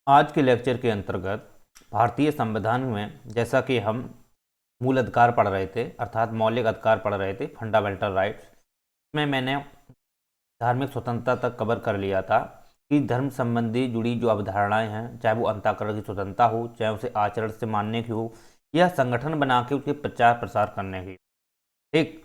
आज के लेक्चर के अंतर्गत भारतीय संविधान में जैसा कि हम मूल अधिकार पढ़ रहे थे अर्थात मौलिक अधिकार पढ़ रहे थे फंडामेंटल राइट्स में मैंने धार्मिक स्वतंत्रता तक कवर कर लिया था कि धर्म संबंधी जुड़ी जो अवधारणाएं हैं चाहे वो अंतःकरण की स्वतंत्रता हो चाहे उसे आचरण से मानने की हो या संगठन बना के उसके प्रचार प्रसार करने की। ठीक,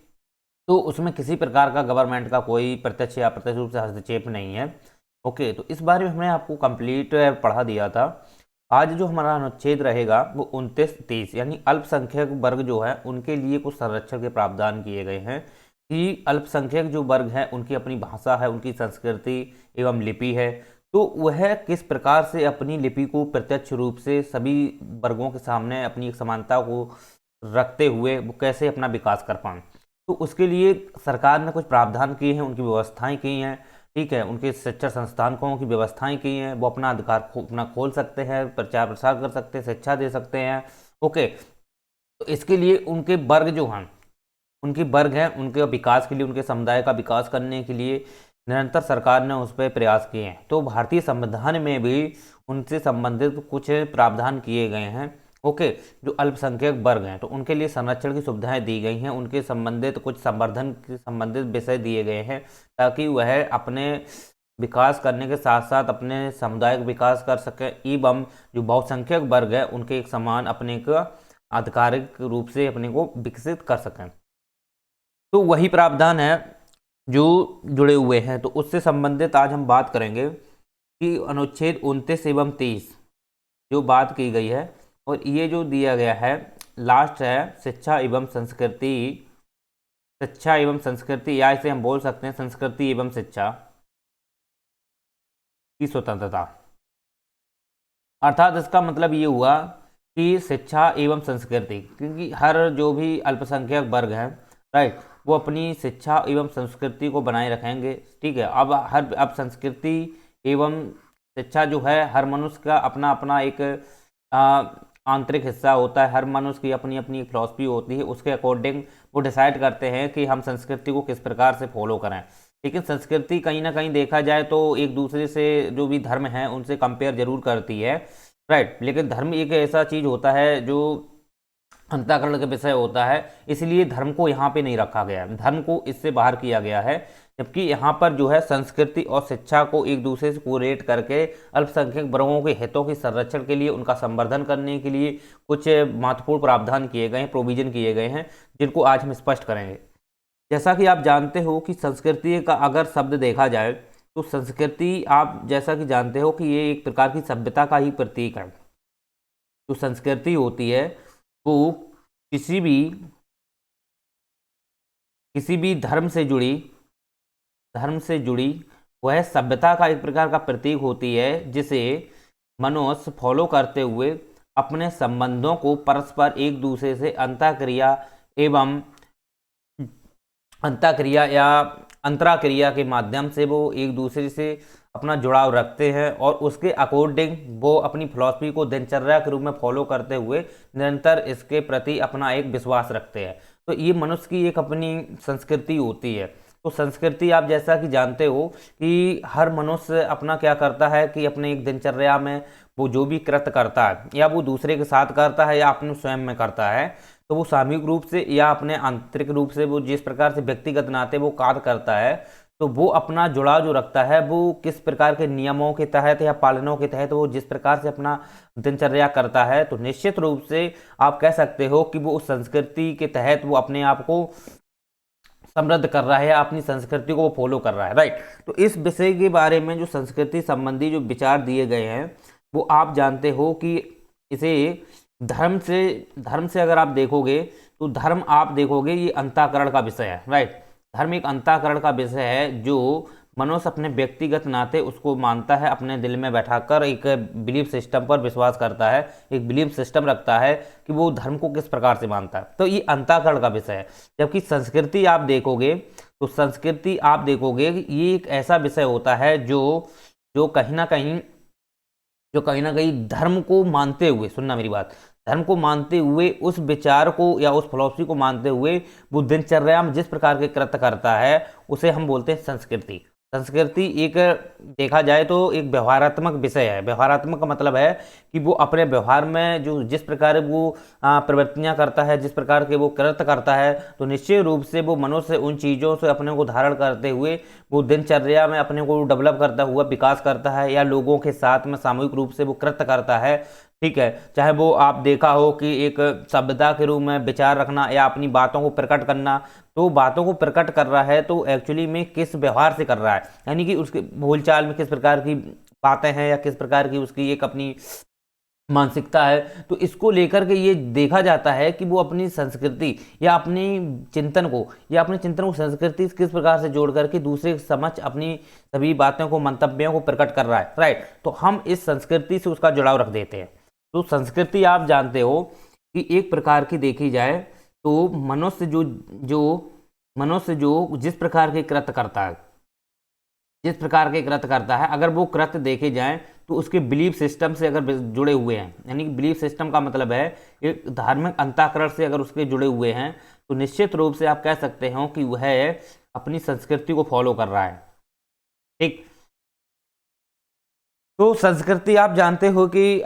तो उसमें किसी प्रकार का गवर्नमेंट का कोई प्रत्यक्ष या अप्रत्यक्ष रूप से हस्तक्षेप नहीं है। ओके, तो इस बारे में हमने आपको कंप्लीट पढ़ा दिया था। आज जो हमारा अनुच्छेद रहेगा वो 29-30 यानी अल्पसंख्यक वर्ग जो है उनके लिए कुछ संरक्षण के प्रावधान किए गए हैं कि अल्पसंख्यक जो वर्ग है उनकी अपनी भाषा है, उनकी संस्कृति एवं लिपि है, तो वह किस प्रकार से अपनी लिपि को प्रत्यक्ष रूप से सभी वर्गों के सामने अपनी एक समानता को रखते हुए वो कैसे अपना विकास कर पाएं। तो उसके लिए सरकार ने कुछ प्रावधान किए हैं, उनकी व्यवस्थाएं की हैं। ठीक है, उनके शिक्षा संस्थानों की व्यवस्थाएं की हैं, वो अपना अधिकार अपना खोल सकते हैं, प्रचार प्रसार कर सकते हैं, शिक्षा दे सकते हैं। ओके, तो इसके लिए उनके वर्ग जो हैं उनके वर्ग हैं उनके विकास के लिए, उनके समुदाय का विकास करने के लिए निरंतर सरकार ने उस पर प्रयास किए हैं। तो भारतीय संविधान में भी उनसे संबंधित कुछ प्रावधान किए गए हैं। ओके, जो अल्पसंख्यक वर्ग हैं तो उनके लिए संरक्षण की सुविधाएं दी गई हैं, उनके संबंधित कुछ संवर्धन के संबंधित विषय दिए गए हैं ताकि वह अपने विकास करने के साथ साथ अपने समुदाय का विकास कर सकें एवं जो बहुसंख्यक वर्ग है उनके एक समान अपने को आधिकारिक रूप से अपने को विकसित कर सकें। तो वही प्रावधान है जो जुड़े हुए हैं, तो उससे संबंधित आज हम बात करेंगे कि अनुच्छेद 29 एवं 30 जो बात की गई है और ये जो दिया गया है लास्ट है शिक्षा एवं संस्कृति, शिक्षा एवं संस्कृति या इसे हम बोल सकते हैं संस्कृति एवं शिक्षा की स्वतंत्रता। अर्थात इसका मतलब ये हुआ कि शिक्षा एवं संस्कृति, क्योंकि हर जो भी अल्पसंख्यक वर्ग है राइट वो अपनी शिक्षा एवं संस्कृति को बनाए रखेंगे। ठीक है, अब संस्कृति एवं शिक्षा जो है हर मनुष्य का अपना अपना एक आंतरिक हिस्सा होता है, हर मनुष्य की अपनी अपनी एक फिलॉसफी होती है, उसके अकॉर्डिंग वो डिसाइड करते हैं कि हम संस्कृति को किस प्रकार से फॉलो करें। लेकिन संस्कृति कहीं ना कहीं देखा जाए तो एक दूसरे से जो भी धर्म है उनसे कंपेयर जरूर करती है राइट, लेकिन धर्म एक ऐसा चीज होता है जो अंतःकरण का विषय होता है, इसलिए धर्म को यहाँ पे नहीं रखा गया है, धर्म को इससे बाहर किया गया है। जबकि यहाँ पर जो है संस्कृति और शिक्षा को एक दूसरे से कोरिलेट करके अल्पसंख्यक वर्गों के हितों के संरक्षण के लिए, उनका संवर्धन करने के लिए कुछ महत्वपूर्ण प्रावधान किए गए हैं, प्रोविजन किए गए हैं, जिनको आज हम स्पष्ट करेंगे। जैसा कि आप जानते हो कि संस्कृति का अगर शब्द देखा जाए तो संस्कृति आप जैसा कि जानते हो कि ये एक प्रकार की सभ्यता का ही प्रतीक है। जो संस्कृति होती है वो किसी भी धर्म से जुड़ी वह सभ्यता का एक प्रकार का प्रतीक होती है, जिसे मनुष्य फॉलो करते हुए अपने संबंधों को परस्पर एक दूसरे से अंतःक्रिया या अंतराक्रिया के माध्यम से वो एक दूसरे से अपना जुड़ाव रखते हैं और उसके अकॉर्डिंग वो अपनी फिलॉसफी को दिनचर्या के रूप में फॉलो करते हुए निरंतर इसके प्रति अपना एक विश्वास रखते हैं। तो ये मनुष्य की एक अपनी संस्कृति होती है। तो संस्कृति आप जैसा कि जानते हो कि हर मनुष्य अपना क्या करता है कि अपने एक दिनचर्या में वो जो भी कृत्य करता है या वो दूसरे के साथ करता है या अपने स्वयं में करता है, तो वो सामूहिक रूप से या अपने आंतरिक रूप से वो जिस प्रकार से व्यक्तिगत नाते वो कार्य करता है, तो वो अपना जुड़ाव जो रखता है वो किस प्रकार के नियमों के तहत या पालनों के तहत वो जिस प्रकार से अपना दिनचर्या करता है, तो निश्चित रूप से आप कह सकते हो कि वो उस संस्कृति के तहत वो अपने आप को समृद्ध कर रहा है, अपनी संस्कृति को फॉलो कर रहा है राइट। तो इस विषय के बारे में जो संस्कृति संबंधी जो विचार दिए गए हैं वो आप जानते हो कि इसे धर्म से अगर आप देखोगे तो धर्म आप देखोगे ये अंतःकरण का विषय है राइट। धर्म एक अंतःकरण का विषय है जो मनुष्य अपने व्यक्तिगत नाते उसको मानता है, अपने दिल में बैठाकर एक बिलीफ सिस्टम पर विश्वास करता है, एक बिलीफ सिस्टम रखता है कि वो धर्म को किस प्रकार से मानता है। तो ये अंतःकरण का विषय है। जबकि संस्कृति आप देखोगे ये एक ऐसा विषय होता है जो कहीं ना कहीं धर्म को मानते हुए, सुनना मेरी बात, धर्म को मानते हुए उस विचार को या उस फिलॉसफी को मानते हुए वो दिनचर्या में जिस प्रकार के कृत्य करता है उसे हम बोलते हैं संस्कृति। संस्कृति एक देखा जाए तो एक व्यवहारात्मक विषय है। व्यवहारात्मक का मतलब है कि वो अपने व्यवहार में जो जिस प्रकार वो प्रवृत्तियां करता है, जिस प्रकार के वो कृत्य करता है, तो निश्चित रूप से वो मनुष्य उन चीज़ों से अपने को धारण करते हुए वो दिनचर्या में अपने को डेवलप करता हुआ विकास करता है, या लोगों के साथ में सामूहिक रूप से वो कृत्य करता है। ठीक है, चाहे वो आप देखा हो कि एक सभ्यता के रूप में विचार रखना या अपनी बातों को प्रकट करना, तो बातों को प्रकट कर रहा है तो एक्चुअली में किस व्यवहार से कर रहा है, यानी कि उसके बोलचाल में किस प्रकार की बातें हैं या किस प्रकार की उसकी एक अपनी मानसिकता है। तो इसको लेकर के ये देखा जाता है कि वो अपनी संस्कृति या अपनी चिंतन को संस्कृति से किस प्रकार से जोड़ करके दूसरे के समक्ष अपनी सभी बातों को, मंतव्यों को प्रकट कर रहा है। राइट, तो हम इस संस्कृति से उसका जुड़ाव रख देते हैं। तो संस्कृति आप जानते हो कि एक प्रकार की देखी जाए तो मनुष्य जो जिस प्रकार के कृत्य करता है, अगर वो कृत्य देखे जाएं तो उसके बिलीफ सिस्टम से अगर जुड़े हुए हैं, यानी कि बिलीफ सिस्टम का मतलब है एक धार्मिक अंतःकरण से अगर उसके जुड़े हुए हैं, तो निश्चित रूप से आप कह सकते हो कि वह अपनी संस्कृति को फॉलो कर रहा है। ठीक, तो संस्कृति आप जानते हो कि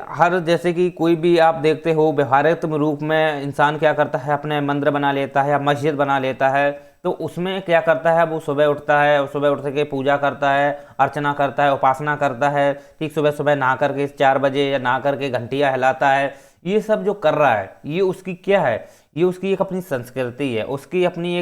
जैसे कि कोई भी आप देखते हो व्यवहारिक रूप में इंसान क्या करता है, अपने मंदिर बना लेता है या मस्जिद बना लेता है। तो उसमें क्या करता है, वो सुबह उठता है और सुबह उठ के पूजा करता है, अर्चना करता है, उपासना करता है। ठीक, सुबह सुबह नहा करके 4 बजे या नहा करके घंटियाँ हिलाता है। ये सब जो कर रहा है ये उसकी क्या है, ये उसकी एक अपनी संस्कृति है, उसकी अपनी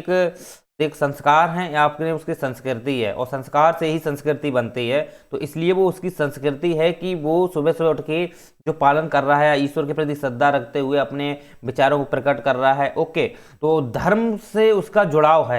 एक संस्कार है या आपने उसकी संस्कृति है, और संस्कार से ही संस्कृति बनती है। तो इसलिए वो उसकी संस्कृति है कि वो सुबह सुबह उठ के जो पालन कर रहा है, ईश्वर के प्रति श्रद्धा रखते हुए अपने विचारों को प्रकट कर रहा है। ओके, तो धर्म से उसका जुड़ाव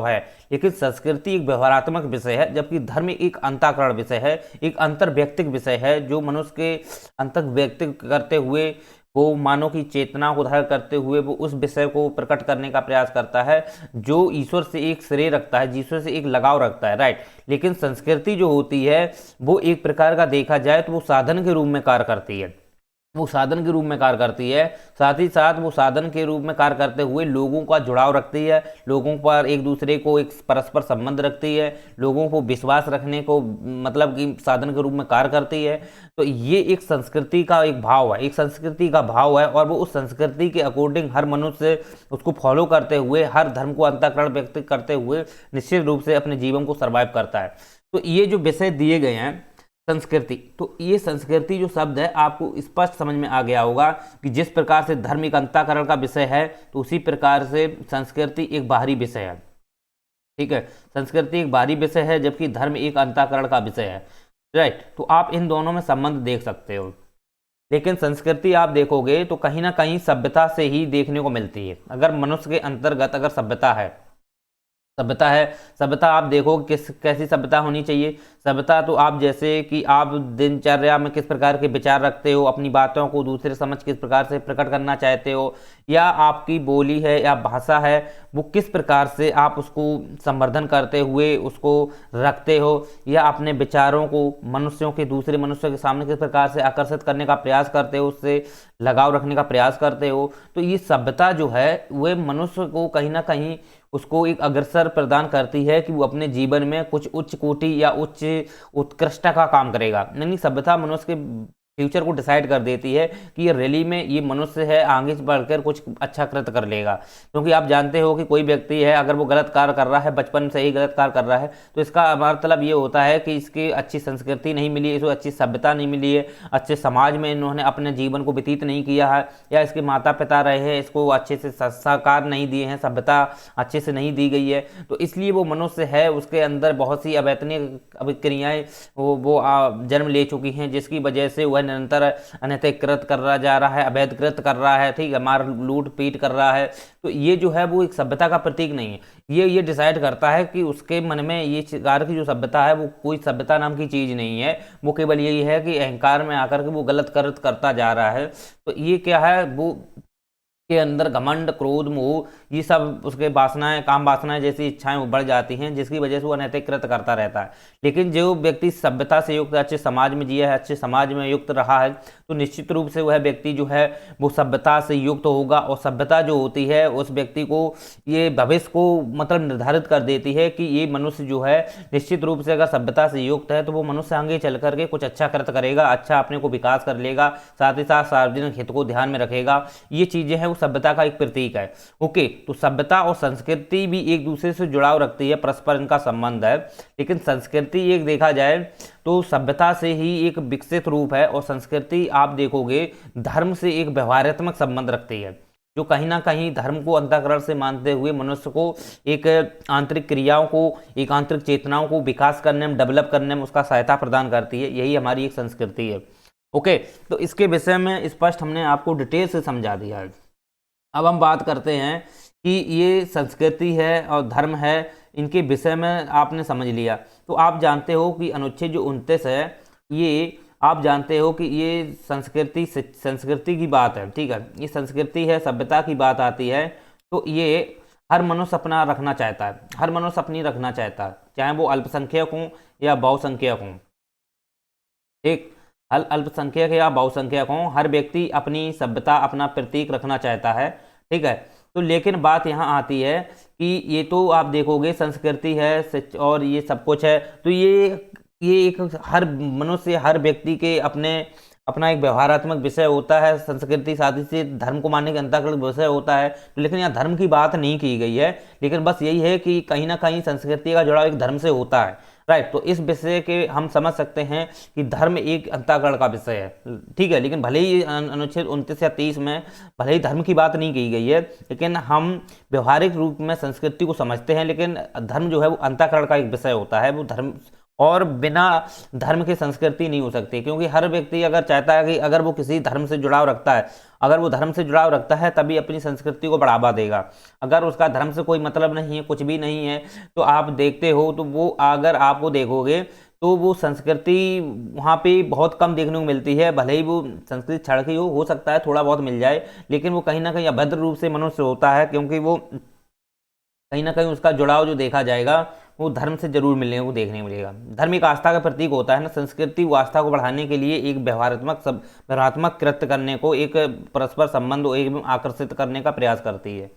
है, लेकिन संस्कृति एक व्यवहारात्मक विषय है, जबकि धर्म एक अंतःकरण विषय है, एक अंतर्व्यक्तिक विषय है, जो मनुष्य के अंतर व्यक्त करते हुए वो मानव की चेतना को धारण करते हुए वो उस विषय को प्रकट करने का प्रयास करता है जो ईश्वर से एक श्रेय रखता है, ईश्वर से एक लगाव रखता है। राइट, लेकिन संस्कृति जो होती है वो एक प्रकार का देखा जाए तो वो साधन के रूप में कार्य करती है, साथ ही साथ वो साधन के रूप में कार्य करते हुए लोगों का जुड़ाव रखती है, लोगों पर एक दूसरे को एक परस्पर संबंध रखती है, लोगों को विश्वास रखने को मतलब कि साधन के रूप में कार्य करती है। तो ये एक संस्कृति का एक भाव है, और वो उस संस्कृति के अकॉर्डिंग हर मनुष्य उसको फॉलो करते हुए, हर धर्म को अंतःकरण व्यक्त करते हुए निश्चित रूप से अपने जीवन को सर्वाइव करता है। तो ये जो विषय दिए गए हैं संस्कृति, तो ये संस्कृति जो शब्द है आपको स्पष्ट समझ में आ गया होगा कि जिस प्रकार से धर्म एक अंतःकरण का विषय है, तो उसी प्रकार से संस्कृति एक बाहरी विषय है। ठीक है, संस्कृति एक बाहरी विषय है जबकि धर्म एक अंतःकरण का विषय है। राइट, तो आप इन दोनों में संबंध देख सकते हो, लेकिन संस्कृति आप देखोगे तो कहीं ना कहीं सभ्यता से ही देखने को मिलती है। अगर मनुष्य के अंतर्गत अगर सभ्यता आप देखो कैसी सभ्यता होनी चाहिए। सभ्यता तो आप जैसे कि आप दिनचर्या में किस प्रकार के विचार रखते हो, अपनी बातों को दूसरे समझ किस प्रकार से प्रकट करना चाहते हो, या आपकी बोली है या भाषा है वो किस प्रकार से आप उसको संवर्धन करते हुए उसको रखते हो, या अपने विचारों को दूसरे मनुष्यों के सामने किस प्रकार से आकर्षित करने का प्रयास करते हो, उससे लगाव रखने का प्रयास करते हो। तो ये सभ्यता जो है वह मनुष्य को कहीं ना कहीं उसको एक अग्रसर प्रदान करती है कि वो अपने जीवन में कुछ उच्च कोटि या उच्च उत्कृष्टता का काम करेगा। यानी सभ्यता मनुष्य के फ्यूचर को डिसाइड कर देती है कि ये रैली में ये मनुष्य है आगे बढ़कर कुछ अच्छा कृत्य कर लेगा। क्योंकि आप जानते हो कि कोई व्यक्ति है अगर वो गलत कार्य कर रहा है, बचपन से ही गलत कार्य कर रहा है, तो इसका मतलब ये होता है कि इसकी अच्छी संस्कृति नहीं मिली है, इसको अच्छी सभ्यता नहीं मिली है, अच्छे समाज में इन्होंने अपने जीवन को व्यतीत नहीं किया है, या इसके माता पिता रहे हैं इसको अच्छे से संस्कार नहीं दिए हैं, सभ्यता अच्छे से नहीं दी गई है। तो इसलिए वो मनुष्य है उसके अंदर बहुत सी अवैतनिक अभिक्रियाएँ वो जन्म ले चुकी हैं, जिसकी वजह से वह निरंतर अनैतिक कृत कर रहा जा रहा है, अवैध कृत कर रहा है, ठीक है, मार लूट पीट कर रहा है। तो ये जो है वो एक सभ्यता का प्रतीक नहीं है। ये डिसाइड करता है कि उसके मन में ये शिकार की जो सभ्यता है वो कोई सभ्यता नाम की चीज़ नहीं है, वो केवल यही है कि अहंकार में आकर के वो गलत करता जा रहा है। तो ये क्या है, वो के अंदर घमंड, क्रोध, मोह ये सब उसके वासनाएं, काम वासनाएं जैसी इच्छाएं वो बढ़ जाती हैं, जिसकी वजह से वो अनैतिक कृत्य करता रहता है। लेकिन जो व्यक्ति सभ्यता से युक्त अच्छे समाज में जिया है, अच्छे समाज में युक्त रहा है, तो निश्चित रूप से वह व्यक्ति जो है वो सभ्यता से युक्त होगा। और सभ्यता जो होती है उस व्यक्ति को ये भविष्य को मतलब निर्धारित कर देती है कि ये मनुष्य जो है निश्चित रूप से अगर सभ्यता से युक्त है तो वो मनुष्य आगे चल करके कुछ अच्छा कृत्य करेगा, अच्छा अपने को विकास कर लेगा, साथ ही साथ सार्वजनिक हित को ध्यान में रखेगा। ये चीजें हैं वो सभ्यता का एक प्रतीक है। ओके, तो सभ्यता और संस्कृति भी एक दूसरे से जुड़ाव रखती है, परस्पर इनका संबंध है। लेकिन संस्कृति एक देखा जाए तो सभ्यता से ही एक विकसित रूप है, और संस्कृति आप देखोगे धर्म से एक व्यवहारात्मक संबंध रखती है, जो कहीं ना कहीं धर्म को अंतःकरण से मानते हुए मनुष्य को एक आंतरिक क्रियाओं को, एक आंतरिक चेतनाओं को विकास करने में, डेवलप करने में उसका सहायता प्रदान करती है। यही हमारी एक संस्कृति है। ओके, तो इसके विषय में स्पष्ट हमने आपको डिटेल से समझा दिया है। अब हम बात करते हैं कि ये संस्कृति है और धर्म है, इनके विषय में आपने समझ लिया। तो आप जानते हो कि अनुच्छेद जो 29 है, ये आप जानते हो कि ये संस्कृति की बात है, ठीक है। ये संस्कृति है, सभ्यता की बात आती है, तो ये हर मनुष्य अपना रखना चाहता है, हर मनुष्य अपनी रखना चाहता है, चाहे वो अल्पसंख्यक हों या बहुसंख्यक हों। एक अल्पसंख्यक या बहुसंख्यक हों, हर व्यक्ति अपनी सभ्यता, अपना प्रतीक रखना चाहता है, ठीक है। तो लेकिन बात यहाँ आती है कि ये तो आप देखोगे संस्कृति है और ये सब कुछ है, तो ये एक हर मनुष्य, हर व्यक्ति के अपना एक व्यवहारात्मक विषय होता है। संस्कृति साथ ही से धर्म को मानने के अंतर्गत विषय होता है, तो लेकिन यहाँ धर्म की बात नहीं की गई है। लेकिन बस यही है कि कहीं ना कहीं संस्कृति का जुड़ाव एक धर्म से होता है, राइट। तो इस विषय के हम समझ सकते हैं कि धर्म एक अंतःकरण का विषय है, ठीक है। लेकिन भले ही अनुच्छेद 29 या 30 में भले ही धर्म की बात नहीं की गई है, लेकिन हम व्यवहारिक रूप में संस्कृति को समझते हैं। लेकिन धर्म जो है वो अंतःकरण का एक विषय होता है, वो धर्म, और बिना धर्म की संस्कृति नहीं हो सकती। क्योंकि हर व्यक्ति अगर चाहता है कि अगर वो किसी धर्म से जुड़ाव रखता है, अगर वो धर्म से जुड़ाव रखता है तभी अपनी संस्कृति को बढ़ावा देगा। अगर उसका धर्म से कोई मतलब नहीं है, कुछ भी नहीं है, तो आप देखते हो तो वो, अगर आपको देखोगे तो वो संस्कृति वहाँ पे बहुत कम देखने को मिलती है। भले ही वो संस्कृति छड़ की हो सकता है थोड़ा बहुत मिल जाए, लेकिन वो कहीं ना कहीं अभद्र रूप से मनुष्य होता है, क्योंकि वो कहीं ना कहीं उसका जुड़ाव जो देखा जाएगा वो धर्म से जरूर मिलने को देखने को मिलेगा। धर्म एक आस्था का प्रतीक होता है ना, संस्कृति वो आस्था को बढ़ाने के लिए एक व्यवहारात्मक कृत्य करने को, एक परस्पर संबंध एवं आकर्षित करने का प्रयास करती है।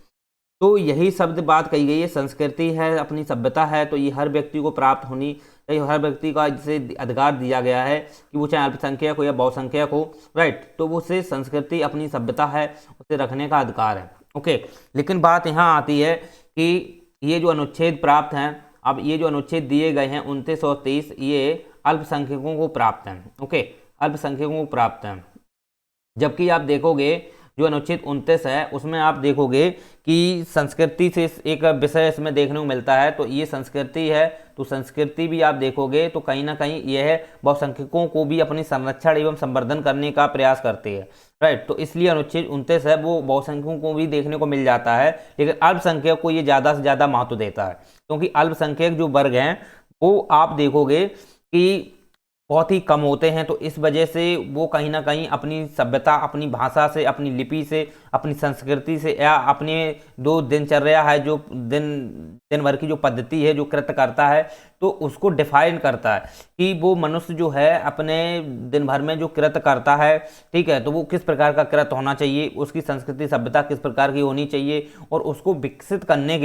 तो यही शब्द बात कही गई है, संस्कृति है, अपनी सभ्यता है, तो ये हर व्यक्ति को प्राप्त होनी चाहिए। हर व्यक्ति का जिसे अधिकार दिया गया है कि वो चाहे अल्पसंख्यक हो या बहुसंख्यक हो, राइट। तो वो से संस्कृति, अपनी सभ्यता है, उसे रखने का अधिकार है। ओके, लेकिन बात यहाँ आती है कि ये जो अनुच्छेद प्राप्त हैं, अब ये जो अनुच्छेद दिए गए हैं 29 और 30, ये अल्पसंख्यकों को प्राप्त हैं। ओके, अल्पसंख्यकों को प्राप्त हैं। जबकि आप देखोगे जो अनुच्छेद 29 है उसमें आप देखोगे कि संस्कृति से एक विषय इसमें देखने को मिलता है। तो ये संस्कृति है, तो संस्कृति भी आप देखोगे तो कहीं ना कहीं यह बहुसंख्यकों को भी अपनी संरक्षण एवं संवर्धन करने का प्रयास करती है, राइट। तो इसलिए अनुच्छेद 29 है वो बहुसंख्यकों को भी देखने को मिल जाता है, लेकिन अल्पसंख्यक को ये ज़्यादा से ज़्यादा महत्व देता है। क्योंकि अल्पसंख्यक जो वर्ग हैं वो आप देखोगे कि बहुत ही कम होते हैं, तो इस वजह से वो कहीं ना कहीं अपनी सभ्यता, अपनी भाषा से, अपनी लिपि से, अपनी संस्कृति से, या अपने जो दिनचर्या है, जो दिन भर की जो पद्धति है, जो कृत्य करता है, तो उसको डिफाइन करता है कि वो मनुष्य जो है अपने दिन भर में जो कृत्य करता है, ठीक है, तो वो किस प्रकार का कृत्य होना चाहिए, उसकी संस्कृति सभ्यता किस प्रकार की होनी चाहिए, और उसको विकसित करने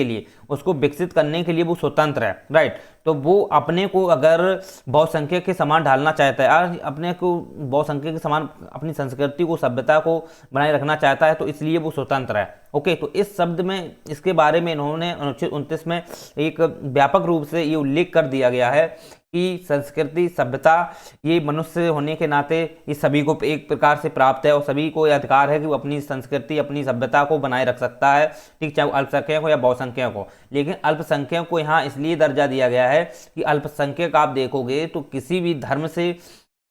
के लिए वो स्वतंत्र है, राइट। तो वो अपने को अगर बहुसंख्यक के समान ढालना चाहता है, अपने को बहुसंख्यक के समान अपनी संस्कृति को, सभ्यता को बनाए रखना चाहता है, तो इसलिए वो स्वतंत्र है। ओके, तो इस शब्द में, इसके बारे में इन्होंने अनुच्छेद 29 में एक व्यापक रूप से ये उल्लेख कर दिया गया है कि संस्कृति, सभ्यता, ये मनुष्य होने के नाते ये सभी को एक प्रकार से प्राप्त है, और सभी को यह अधिकार है कि वो अपनी संस्कृति, अपनी सभ्यता को बनाए रख सकता है, ठीक, चाहे वो अल्पसंख्यक हो या बहुसंख्यक हो। लेकिन अल्पसंख्यक को यहाँ इसलिए दर्जा दिया गया है कि अल्पसंख्यक आप देखोगे तो किसी भी धर्म से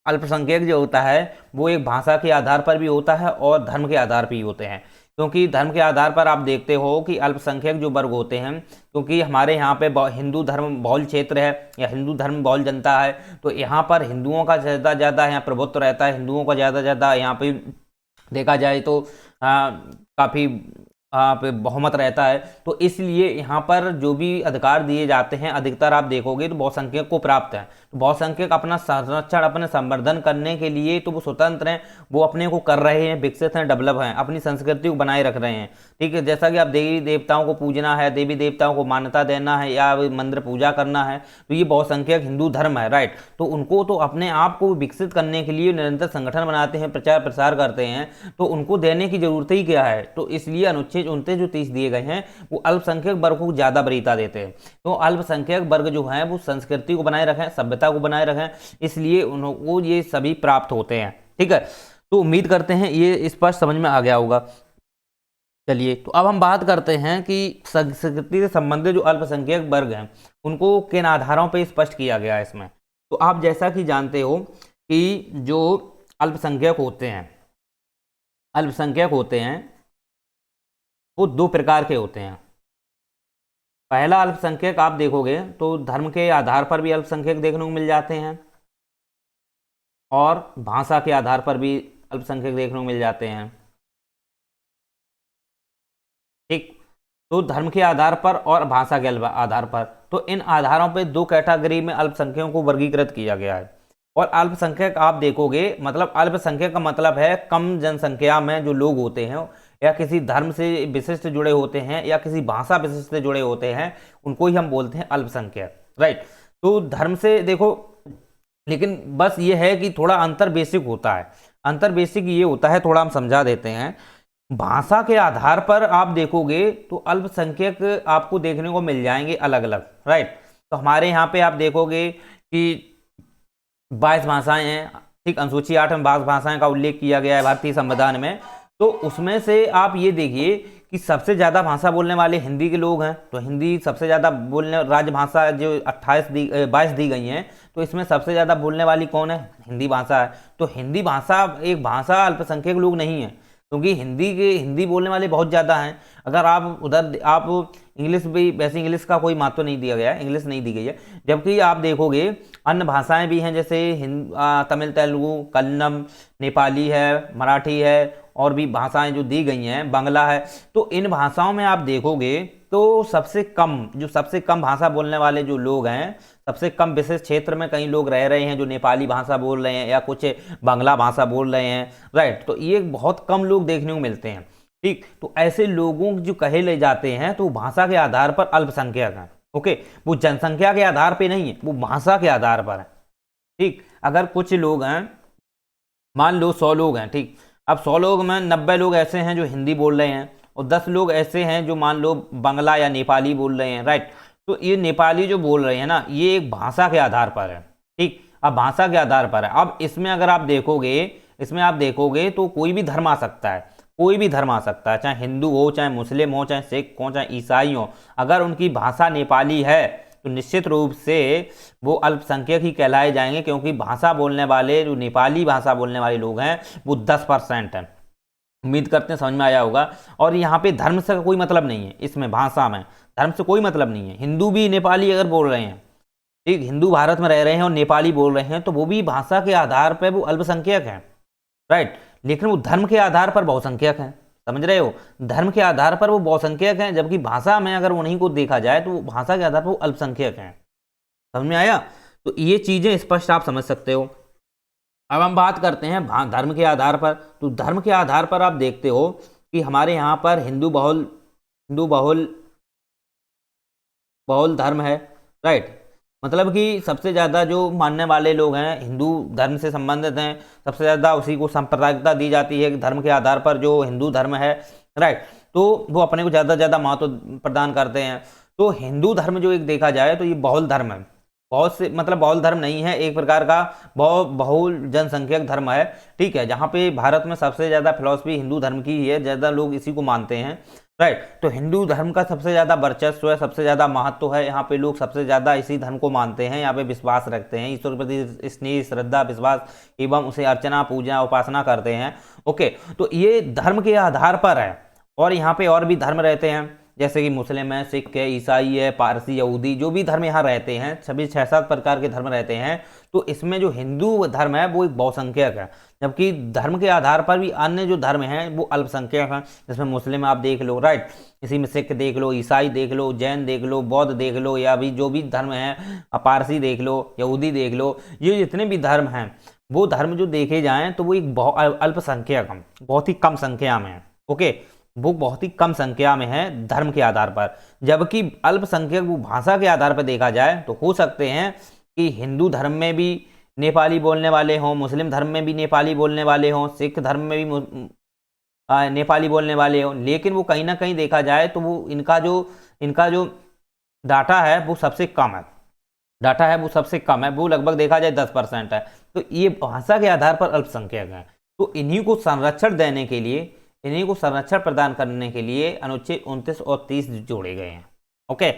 अल्पसंख्यक जो होता है वो एक भाषा के आधार पर भी होता है और धर्म के आधार पर भी होते हैं। क्योंकि धर्म के आधार पर आप देखते हो कि अल्पसंख्यक जो वर्ग होते हैं, क्योंकि हमारे यहाँ पे हिंदू धर्म बहुल क्षेत्र है या हिंदू धर्म बहुल जनता है, तो यहाँ पर हिंदुओं का ज़्यादा यहाँ प्रभुत्व रहता है, हिंदुओं का ज़्यादा यहाँ पे देखा जाए तो काफ़ी आप बहुमत रहता है, तो इसलिए यहाँ पर जो भी अधिकार दिए जाते हैं अधिकतर आप देखोगे तो बहुसंख्यक को प्राप्त है। तो बहुसंख्यक अपना संरक्षण, अपने संवर्धन करने के लिए तो वो स्वतंत्र हैं, वो अपने को कर रहे हैं, विकसित हैं, डेवलप हैं, अपनी संस्कृति को बनाए रख रहे हैं। ठीक है, जैसा कि आप देवी देवताओं को पूजना है, देवी देवताओं को मान्यता देना है या मंदिर पूजा करना है, तो ये बहुसंख्यक हिंदू धर्म है, राइट। तो उनको तो अपने आप को विकसित करने के लिए निरंतर संगठन बनाते हैं, प्रचार प्रसार करते हैं, तो उनको देने की जरूरत ही क्या है। तो इसलिए अनुच्छेद 29 जो 30 दिए गए हैं वो अल्पसंख्यक वर्ग को ज्यादा वरीयता देते हैं। तो अल्पसंख्यक वर्ग जो है वो संस्कृति को बनाए रखें, सभ्यता को बनाए रखें, इसलिए उनको ये सभी प्राप्त होते हैं। ठीक है, तो उम्मीद करते हैं ये स्पष्ट समझ में आ गया होगा। चलिए, तो अब हम बात करते हैं कि संस्कृति से संबंधित जो अल्पसंख्यक वर्ग हैं उनको किन आधारों पर स्पष्ट किया गया है इसमें। तो आप जैसा कि जानते हो कि जो अल्पसंख्यक होते हैं वो दो प्रकार के होते हैं। पहला अल्पसंख्यक आप देखोगे तो धर्म के आधार पर भी अल्पसंख्यक देखने को मिल जाते हैं और भाषा के आधार पर भी अल्पसंख्यक देखने को मिल जाते हैं। ठीक, तो धर्म के आधार पर और भाषा के आधार पर, तो इन आधारों पर दो कैटेगरी में अल्पसंख्यकों को वर्गीकृत किया गया है। और अल्पसंख्यक आप देखोगे, मतलब अल्पसंख्यक का मतलब है कम जनसंख्या में जो लोग होते हैं या किसी धर्म से विशिष्ट जुड़े होते हैं या किसी भाषा विशिष्ट से जुड़े होते हैं, उनको ही हम बोलते हैं अल्पसंख्यक, राइट। तो धर्म से देखो, लेकिन बस ये है कि थोड़ा अंतर बेसिक होता है। अंतर बेसिक ये होता है, थोड़ा हम समझा देते हैं। भाषा के आधार पर आप देखोगे तो अल्पसंख्यक आपको देखने को मिल जाएंगे अलग अलग, राइट। तो हमारे यहाँ पे आप देखोगे कि 22 भाषाएं हैं। ठीक, अनुसूची 8 में 22 भाषाएं का उल्लेख किया गया है भारतीय संविधान में। तो उसमें से आप ये देखिए कि सबसे ज़्यादा भाषा बोलने वाले हिंदी के लोग हैं। तो हिंदी सबसे ज़्यादा बोलने, राजभाषा जो 22 दी गई हैं, तो इसमें सबसे ज़्यादा बोलने वाली कौन है? हिंदी भाषा है। तो हिंदी भाषा एक भाषा अल्पसंख्यक लोग नहीं है, क्योंकि हिंदी बोलने वाले बहुत ज़्यादा हैं। अगर आप उधर आप इंग्लिश भी, वैसे इंग्लिश का कोई महत्व नहीं दिया गया है, इंग्लिश नहीं दी गई है। जबकि आप देखोगे अन्य भाषाएं भी हैं, जैसे तमिल, तेलुगु, कन्नड़, नेपाली है, मराठी है, और भी भाषाएं जो दी गई हैं, बांग्ला है। तो इन भाषाओं में आप देखोगे तो सबसे कम भाषा बोलने वाले जो लोग हैं, सबसे कम विशेष क्षेत्र में कई लोग रह रहे हैं जो नेपाली भाषा बोल रहे हैं या कुछ बांग्ला भाषा बोल रहे हैं, राइट। तो ये बहुत कम लोग देखने को मिलते हैं। ठीक, तो ऐसे लोगों जो कहे ले जाते हैं तो भाषा के आधार पर अल्पसंख्यक हैं। ओके, वो जनसंख्या के आधार पे नहीं है, वो भाषा के आधार पर है। ठीक, अगर कुछ लोग हैं, मान लो 100 लोग हैं, ठीक, अब 100 लोग में 90 लोग ऐसे हैं जो हिंदी बोल रहे हैं और 10 लोग ऐसे हैं जो मान लो बांग्ला या नेपाली बोल रहे हैं, राइट। तो ये नेपाली जो बोल रहे हैं ना, ये एक भाषा के आधार पर है। ठीक, अब भाषा के आधार पर है। अब इसमें अगर आप देखोगे तो कोई भी धर्म आ सकता है, कोई भी धर्म आ सकता है, चाहे हिंदू हो, चाहे मुस्लिम हो, चाहे सिख हो, चाहे ईसाई हो। अगर उनकी भाषा नेपाली है तो निश्चित रूप से वो अल्पसंख्यक ही कहलाए जाएंगे, क्योंकि भाषा बोलने वाले, जो नेपाली भाषा बोलने वाले लोग हैं, वो 10% हैं। उम्मीद करते हैं समझ में आया होगा। और यहाँ पे धर्म से कोई मतलब नहीं है, इसमें भाषा में धर्म से कोई मतलब नहीं है। हिंदू भी नेपाली अगर बोल रहे हैं, ठीक, हिंदू भारत में रह रहे हैं और नेपाली बोल रहे हैं, तो वो भी भाषा के आधार पर वो अल्पसंख्यक हैं, राइट। लेकिन वो धर्म के आधार पर बहुसंख्यक हैं, समझ रहे हो? धर्म के आधार पर वो बहुसंख्यक हैं, जबकि भाषा में अगर उन्हीं को देखा जाए तो भाषा के आधार पर वो अल्पसंख्यक हैं। समझ में आया? तो ये चीजें स्पष्ट आप समझ सकते हो। अब हम बात करते हैं धर्म के आधार पर। तो धर्म के आधार पर आप देखते हो कि हमारे यहाँ पर हिंदू बहुल धर्म है, राइट। मतलब कि सबसे ज़्यादा जो मानने वाले लोग हैं हिंदू धर्म से संबंधित हैं, सबसे ज़्यादा उसी को सांप्रदायिकता दी जाती है कि धर्म के आधार पर जो हिंदू धर्म है, राइट, तो वो अपने को ज़्यादा महत्व प्रदान करते हैं। तो हिंदू धर्म जो एक देखा जाए तो ये बहुल धर्म है। बहुत से मतलब बहुल धर्म नहीं है, एक प्रकार का बहुल जनसंख्यक धर्म है, ठीक है, जहाँ पे भारत में सबसे ज़्यादा फिलॉसफी हिंदू धर्म की ही है, ज़्यादा लोग इसी को मानते हैं, राइट। तो हिंदू धर्म का सबसे ज़्यादा वर्चस्व है, सबसे ज़्यादा महत्व है, यहाँ पे लोग सबसे ज़्यादा इसी धर्म को मानते हैं, यहाँ पे विश्वास रखते हैं, ईश्वर के प्रति स्नेह, श्रद्धा, विश्वास एवं उसे अर्चना, पूजा, उपासना करते हैं। ओके, तो ये धर्म के आधार पर है। और यहाँ पे और भी धर्म रहते हैं, जैसे कि मुस्लिम है, सिख है, ईसाई है, पारसी, यहूदी, जो भी धर्म यहाँ रहते हैं, सभी 6-7 प्रकार के धर्म रहते हैं। तो इसमें जो हिंदू धर्म है वो एक बहुसंख्यक है, जबकि धर्म के आधार पर भी अन्य जो धर्म हैं वो अल्पसंख्यक हैं। जिसमें मुस्लिम आप देख लो, राइट, इसी में सिख देख लो, ईसाई देख लो, जैन देख लो, बौद्ध देख लो, या भी जो भी धर्म है, पारसी देख लो, यहूदी देख लो, ये जितने भी धर्म हैं वो धर्म जो देखे जाएं तो वो एक बहुत अल्पसंख्यक है, बहुत ही कम संख्या में है। ओके, वो बहुत ही कम संख्या में है धर्म के आधार पर। जबकि अल्पसंख्यक वो भाषा के आधार पर देखा जाए तो हो सकते हैं कि हिंदू धर्म में भी नेपाली बोलने वाले हों, मुस्लिम धर्म में भी नेपाली बोलने वाले हों, सिख धर्म में भी नेपाली बोलने वाले हों, लेकिन वो कहीं ना कहीं देखा जाए तो वो इनका जो डाटा है वो सबसे कम है, डाटा है वो सबसे कम है, वो लगभग देखा जाए 10% है। तो ये भाषा के आधार पर अल्पसंख्यक हैं। तो इन्हीं को संरक्षण देने के लिए, इन्हीं को संरक्षण प्रदान करने के लिए अनुच्छेद 29 और 30 जोड़े गए हैं। ओके,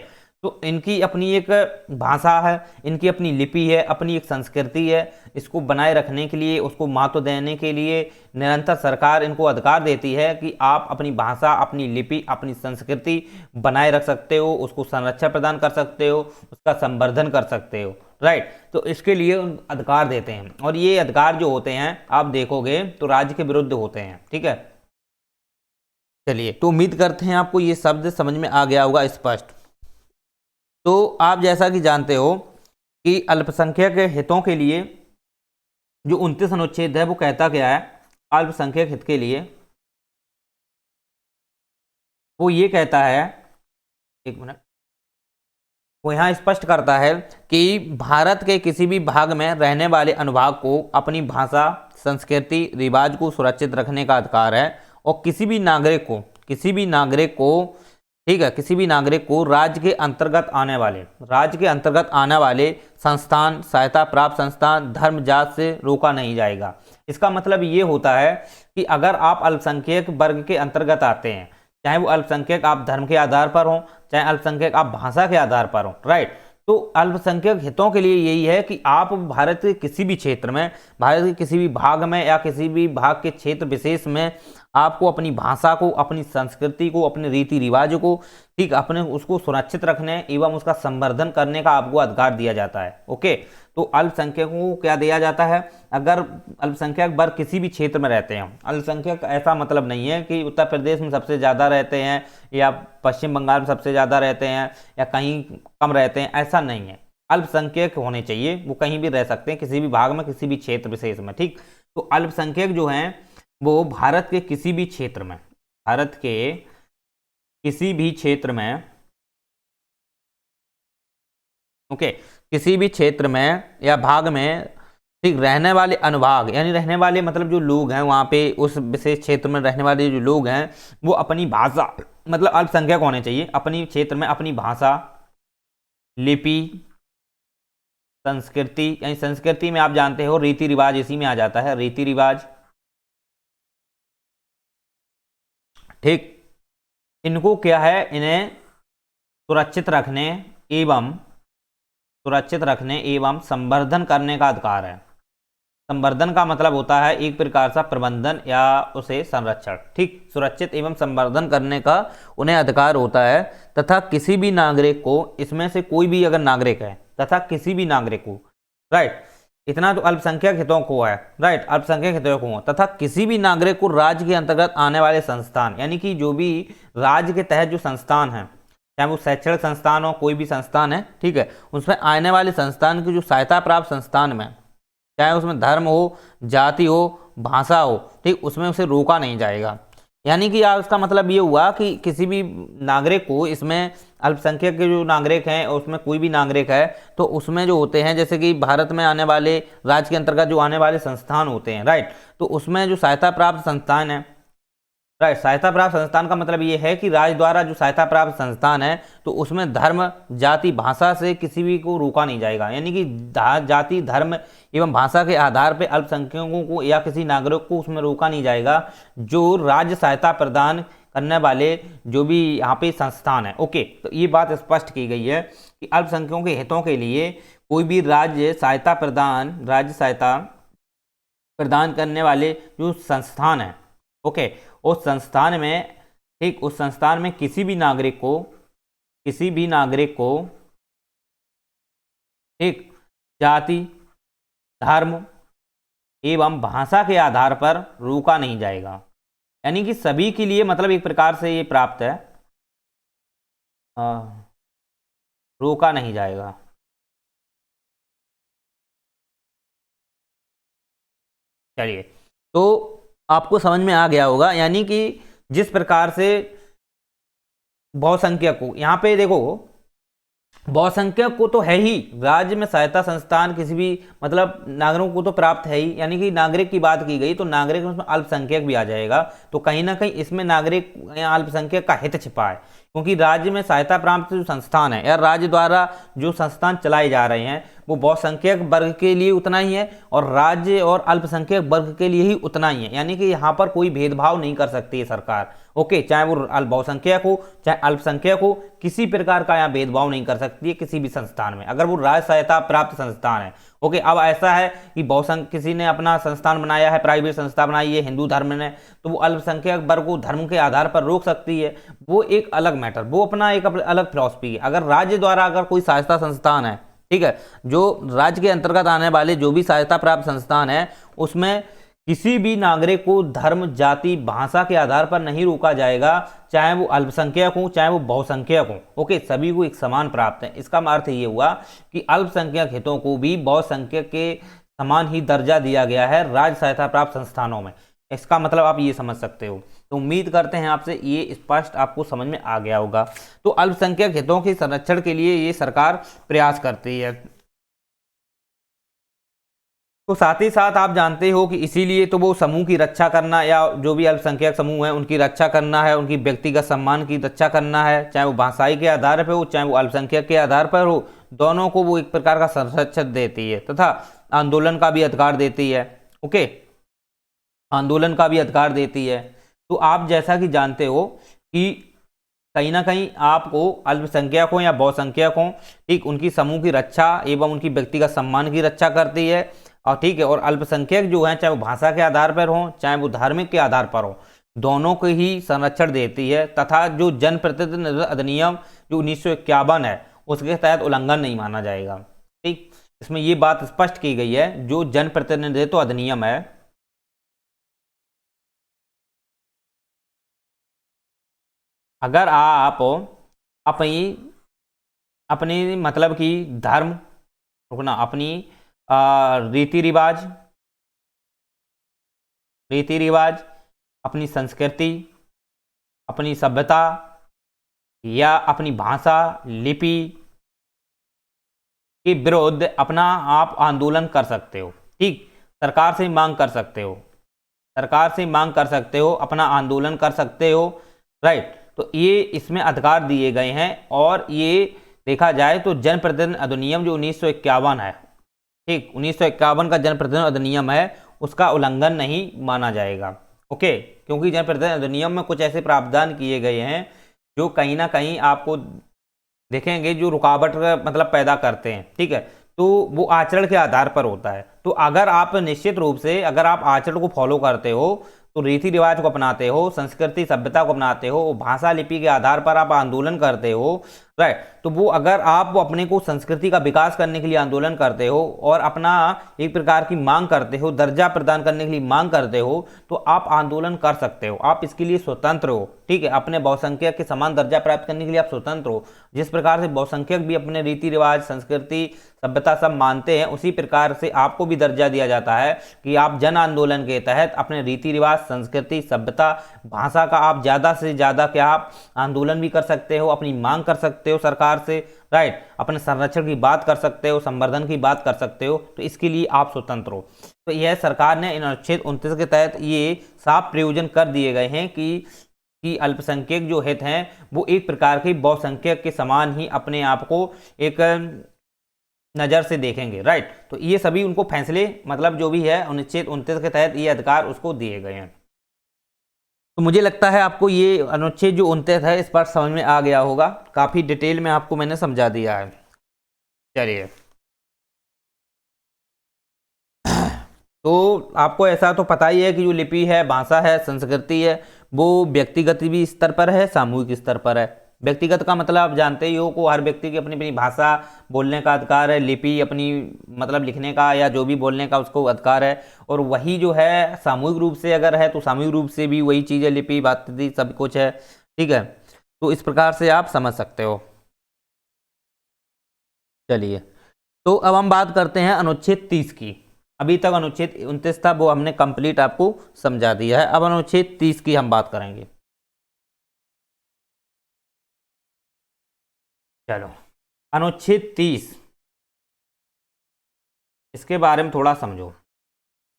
तो इनकी अपनी एक भाषा है, इनकी अपनी लिपि है, अपनी एक संस्कृति है। इसको बनाए रखने के लिए, उसको महत्व देने के लिए निरंतर सरकार इनको अधिकार देती है कि आप अपनी भाषा, अपनी लिपि, अपनी संस्कृति बनाए रख सकते हो, उसको संरक्षण प्रदान कर सकते हो, उसका संवर्धन कर सकते हो, राइट। तो इसके लिए अधिकार देते हैं, और ये अधिकार जो होते हैं आप देखोगे तो राज्य के विरुद्ध होते हैं, ठीक है। चलिए, तो उम्मीद करते हैं आपको ये शब्द समझ में आ गया होगा स्पष्ट। तो आप जैसा कि जानते हो कि अल्पसंख्यक हितों के लिए जो 29 अनुच्छेद है वो कहता क्या है, अल्पसंख्यक हित के लिए वो ये कहता है, एक मिनट, वो यहाँ स्पष्ट करता है कि भारत के किसी भी भाग में रहने वाले अनुभाग को अपनी भाषा, संस्कृति, रिवाज को सुरक्षित रखने का अधिकार है, और किसी भी नागरिक को ठीक है, किसी भी नागरिक को राज्य के अंतर्गत आने वाले संस्थान, सहायता प्राप्त संस्थान, धर्म, जात से रोका नहीं जाएगा। इसका मतलब ये होता है कि अगर आप अल्पसंख्यक वर्ग के अंतर्गत आते हैं, चाहे वो अल्पसंख्यक आप धर्म के आधार पर हो, चाहे अल्पसंख्यक आप भाषा के आधार पर हो, राइट, तो अल्पसंख्यक हितों के लिए यही है कि आप भारत के किसी भी क्षेत्र में, भारत के किसी भी भाग में या किसी भी भाग के क्षेत्र विशेष में आपको अपनी भाषा को, अपनी संस्कृति को, अपने रीति रिवाज को, ठीक, अपने उसको सुरक्षित रखने एवं उसका संवर्धन करने का आपको अधिकार दिया जाता है। ओके, तो अल्पसंख्यकों को क्या दिया जाता है, अगर अल्पसंख्यक वर्ग किसी भी क्षेत्र में रहते हैं, अल्पसंख्यक ऐसा मतलब नहीं है कि उत्तर प्रदेश में सबसे ज़्यादा रहते हैं या पश्चिम बंगाल में सबसे ज़्यादा रहते हैं या कहीं कम रहते हैं, ऐसा नहीं है। अल्पसंख्यक होने चाहिए, वो कहीं भी रह सकते हैं, किसी भी भाग में, किसी भी क्षेत्र विशेष में, ठीक। तो अल्पसंख्यक जो हैं वो भारत के किसी भी क्षेत्र में, भारत के किसी भी क्षेत्र में, ओके, किसी भी क्षेत्र में या भाग में, ठीक, रहने वाले अनुभाग, यानी रहने वाले मतलब जो लोग हैं वहाँ पे उस विशेष क्षेत्र में रहने वाले जो लोग हैं वो अपनी भाषा, मतलब अल्पसंख्यक होने चाहिए, अपनी क्षेत्र में अपनी भाषा, लिपि, संस्कृति, यानी संस्कृति में आप जानते हो रीति रिवाज इसी में आ जाता है, रीति रिवाज, ठीक, इनको क्या है, इन्हें सुरक्षित रखने एवं संवर्धन करने का अधिकार है। संवर्धन का मतलब होता है एक प्रकार से प्रबंधन या उसे संरक्षण, ठीक, सुरक्षित एवं संवर्धन करने का उन्हें अधिकार होता है। तथा किसी भी नागरिक को, इसमें से कोई भी अगर नागरिक है, तथा किसी भी नागरिक को, राइट, इतना तो अल्पसंख्यक हितों को है, राइट, अल्पसंख्यक हितों को, तथा किसी भी नागरिक को राज्य के अंतर्गत आने वाले संस्थान, यानी कि जो भी राज्य के तहत जो संस्थान है, चाहे वो शैक्षणिक संस्थान हो, कोई भी संस्थान है, ठीक है, उसमें आने वाले संस्थान की जो सहायता प्राप्त संस्थान में, चाहे उसमें धर्म हो, जाति हो, भाषा हो, ठीक, उसमें उसे रोका नहीं जाएगा। यानी कि यार उसका मतलब ये हुआ कि किसी भी नागरिक को, इसमें अल्पसंख्यक के जो नागरिक हैं और उसमें कोई भी नागरिक है तो उसमें जो होते हैं, जैसे कि भारत में आने वाले, राज्य के अंतर्गत जो आने वाले संस्थान होते हैं, राइट, तो उसमें जो सहायता प्राप्त संस्थान है, राइट, सहायता प्राप्त संस्थान का मतलब ये है कि राज्य द्वारा जो सहायता प्राप्त संस्थान है तो उसमें धर्म, जाति, भाषा से किसी भी को रोका नहीं जाएगा। यानी कि जाति, धर्म एवं भाषा के आधार पर अल्पसंख्यकों को या किसी नागरिक को उसमें रोका नहीं जाएगा जो राज्य सहायता प्रदान करने वाले जो भी यहाँ पे संस्थान है। ओके, तो ये बात स्पष्ट की गई है कि अल्पसंख्यकों के हितों के लिए कोई भी राज्य सहायता प्रदान करने वाले जो संस्थान है, ओके, उस संस्थान में, ठीक, उस संस्थान में किसी भी नागरिक को ठीक जाति, धर्म एवं भाषा के आधार पर रोका नहीं जाएगा। यानी कि सभी के लिए मतलब एक प्रकार से ये प्राप्त है, रोका नहीं जाएगा। चलिए, तो आपको समझ में आ गया होगा। यानी कि जिस प्रकार से बहुसंख्यक को, यहाँ पे देखो बहुसंख्यक को तो है ही, राज्य में सहायता संस्थान किसी भी मतलब नागरिकों को तो प्राप्त है ही। यानी कि नागरिक की बात की गई तो नागरिक उसमें अल्पसंख्यक भी आ जाएगा। तो कहीं ना कहीं इसमें नागरिक या अल्पसंख्यक का हित छिपा है, क्योंकि राज्य में सहायता प्राप्त जो संस्थान है या राज्य द्वारा जो संस्थान चलाए जा रहे हैं वो बहुसंख्यक वर्ग के लिए उतना ही है और राज्य और अल्पसंख्यक वर्ग के लिए ही उतना ही है। यानी कि यहाँ पर कोई भेदभाव नहीं कर सकती है सरकार। ओके, चाहे वो बहुसंख्यक हो चाहे अल्पसंख्यक हो, किसी प्रकार का यहाँ भेदभाव नहीं कर सकती है किसी भी संस्थान में, अगर वो राज्य सहायता प्राप्त संस्थान है। ओके, अब ऐसा है कि किसी ने अपना संस्थान बनाया है, प्राइवेट संस्था बनाई है हिंदू धर्म ने, तो वो अल्पसंख्यक वर्ग को धर्म के आधार पर रोक सकती है, वो एक अलग मैटर, वो अपना एक अलग फिलॉसफी है। अगर राज्य द्वारा अगर कोई सहायता संस्थान है, ठीक है, जो राज्य के अंतर्गत आने वाले जो भी सहायता प्राप्त संस्थान है उसमें किसी भी नागरिक को धर्म, जाति, भाषा के आधार पर नहीं रोका जाएगा, चाहे वो अल्पसंख्यक हो चाहे वो बहुसंख्यक हो। ओके, सभी को एक समान प्राप्त है। इसका अर्थ ये हुआ कि अल्पसंख्यक हितों को भी बहुसंख्यक के समान ही दर्जा दिया गया है राज्य सहायता प्राप्त संस्थानों में। इसका मतलब आप ये समझ सकते हो। तो उम्मीद करते हैं आपसे ये स्पष्ट आपको समझ में आ गया होगा। तो अल्पसंख्यक हितों के संरक्षण के लिए ये सरकार प्रयास करती है। तो साथ ही साथ आप जानते हो कि इसीलिए तो वो समूह की रक्षा करना या जो भी अल्पसंख्यक समूह है उनकी रक्षा करना है, उनकी व्यक्तिगत सम्मान की रक्षा करना है, चाहे वो भाषाई के आधार पर हो चाहे वो अल्पसंख्यक के आधार पर हो, दोनों को वो एक प्रकार का संरक्षण देती है तथा आंदोलन का भी अधिकार देती है। ओके, आंदोलन का भी अधिकार देती है। तो आप जैसा कि जानते हो कि कहीं ना कहीं आपको अल्पसंख्यक हो या बहुसंख्यक हो, ठीक, उनकी समूह की रक्षा एवं उनकी व्यक्तिगत सम्मान की रक्षा करती है। और ठीक है, और अल्पसंख्यक जो है चाहे वो भाषा के आधार पर हो चाहे वो धार्मिक के आधार पर हो, दोनों को ही संरक्षण देती है। तथा जो जनप्रतिनिधित्व अधिनियम जो 1951 है उसके तहत उल्लंघन नहीं माना जाएगा। ठीक, इसमें ये बात स्पष्ट की गई है, जो जनप्रतिनिधित्व अधिनियम है, अगर आप अपनी अपनी मतलब कि धर्म, रुकना, अपनी रीति रिवाज, अपनी संस्कृति, अपनी सभ्यता या अपनी भाषा, लिपि के विरुद्ध अपना आप आंदोलन कर सकते हो। ठीक, सरकार से मांग कर सकते हो, अपना आंदोलन कर सकते हो। राइट, तो ये इसमें अधिकार दिए गए हैं। और ये देखा जाए तो जनप्रतिनिधि अधिनियम जो 1951 है, ठीक, 1951 का जनप्रतिनिधि अधिनियम है, उसका उल्लंघन नहीं माना जाएगा। ओके, क्योंकि जनप्रतिनिधि अधिनियम में कुछ ऐसे प्रावधान किए गए हैं जो कहीं ना कहीं आपको देखेंगे जो रुकावट मतलब पैदा करते हैं। ठीक है, तो वो आचरण के आधार पर होता है। तो अगर आप निश्चित रूप से अगर आप आचरण को फॉलो करते हो, तो रीति रिवाज को अपनाते हो, संस्कृति सभ्यता को अपनाते हो, भाषा लिपि के आधार पर आप आंदोलन करते हो, राइट, तो वो अगर आप अपने को संस्कृति का विकास करने के लिए आंदोलन करते हो और अपना एक प्रकार की मांग करते हो, दर्जा प्रदान करने के लिए मांग करते हो, तो आप आंदोलन कर सकते हो, आप इसके लिए स्वतंत्र हो। ठीक है, अपने बहुसंख्यक के समान दर्जा प्राप्त करने के लिए आप स्वतंत्र हो। जिस प्रकार से बहुसंख्यक भी अपने रीति रिवाज, संस्कृति, सभ्यता सब मानते हैं, उसी प्रकार से आपको भी दर्जा दिया जाता है कि आप जन आंदोलन के तहत अपने रीति रिवाज, संस्कृति, सभ्यता, भाषा का आप ज़्यादा से ज़्यादा क्या आप आंदोलन भी कर सकते हो, अपनी मांग कर सकते हो सरकार से। राइट, अपने संरक्षण की बात कर सकते हो, संवर्धन की बात कर सकते हो। तो इसके लिए आप स्वतंत्र हो। तो यह सरकार ने अनुच्छेद 29 के तहत ये साफ प्रयोजन कर दिए गए हैं कि अल्पसंख्यक जो हित हैं वो एक प्रकार के बहुसंख्यक के समान ही अपने आप को एक नज़र से देखेंगे। राइट, तो ये सभी उनको फैसले मतलब जो भी है अनुच्छेद 29 के तहत ये अधिकार उसको दिए गए हैं। तो मुझे लगता है आपको ये अनुच्छेद जो 29 है इस पर समझ में आ गया होगा, काफ़ी डिटेल में आपको मैंने समझा दिया है। चलिए, तो आपको ऐसा तो पता ही है कि जो लिपि है, भाषा है, संस्कृति है, वो व्यक्तिगत भी स्तर पर है, सामूहिक स्तर पर है। व्यक्तिगत का मतलब आप जानते ही हो को हर व्यक्ति की अपनी अपनी भाषा बोलने का अधिकार है, लिपि अपनी मतलब लिखने का या जो भी बोलने का उसको अधिकार है। और वही जो है सामूहिक रूप से अगर है तो सामूहिक रूप से भी वही चीज़ है, लिपि बात सब कुछ है, ठीक है। तो इस प्रकार से आप समझ सकते हो। चलिए, तो अब हम बात करते हैं अनुच्छेद 30 की। अभी तक अनुच्छेद 29 था, वो हमने कंप्लीट आपको समझा दिया है। अब अनुच्छेद 30 की हम बात करेंगे। चलो, अनुच्छेद 30 इसके बारे में थोड़ा समझो।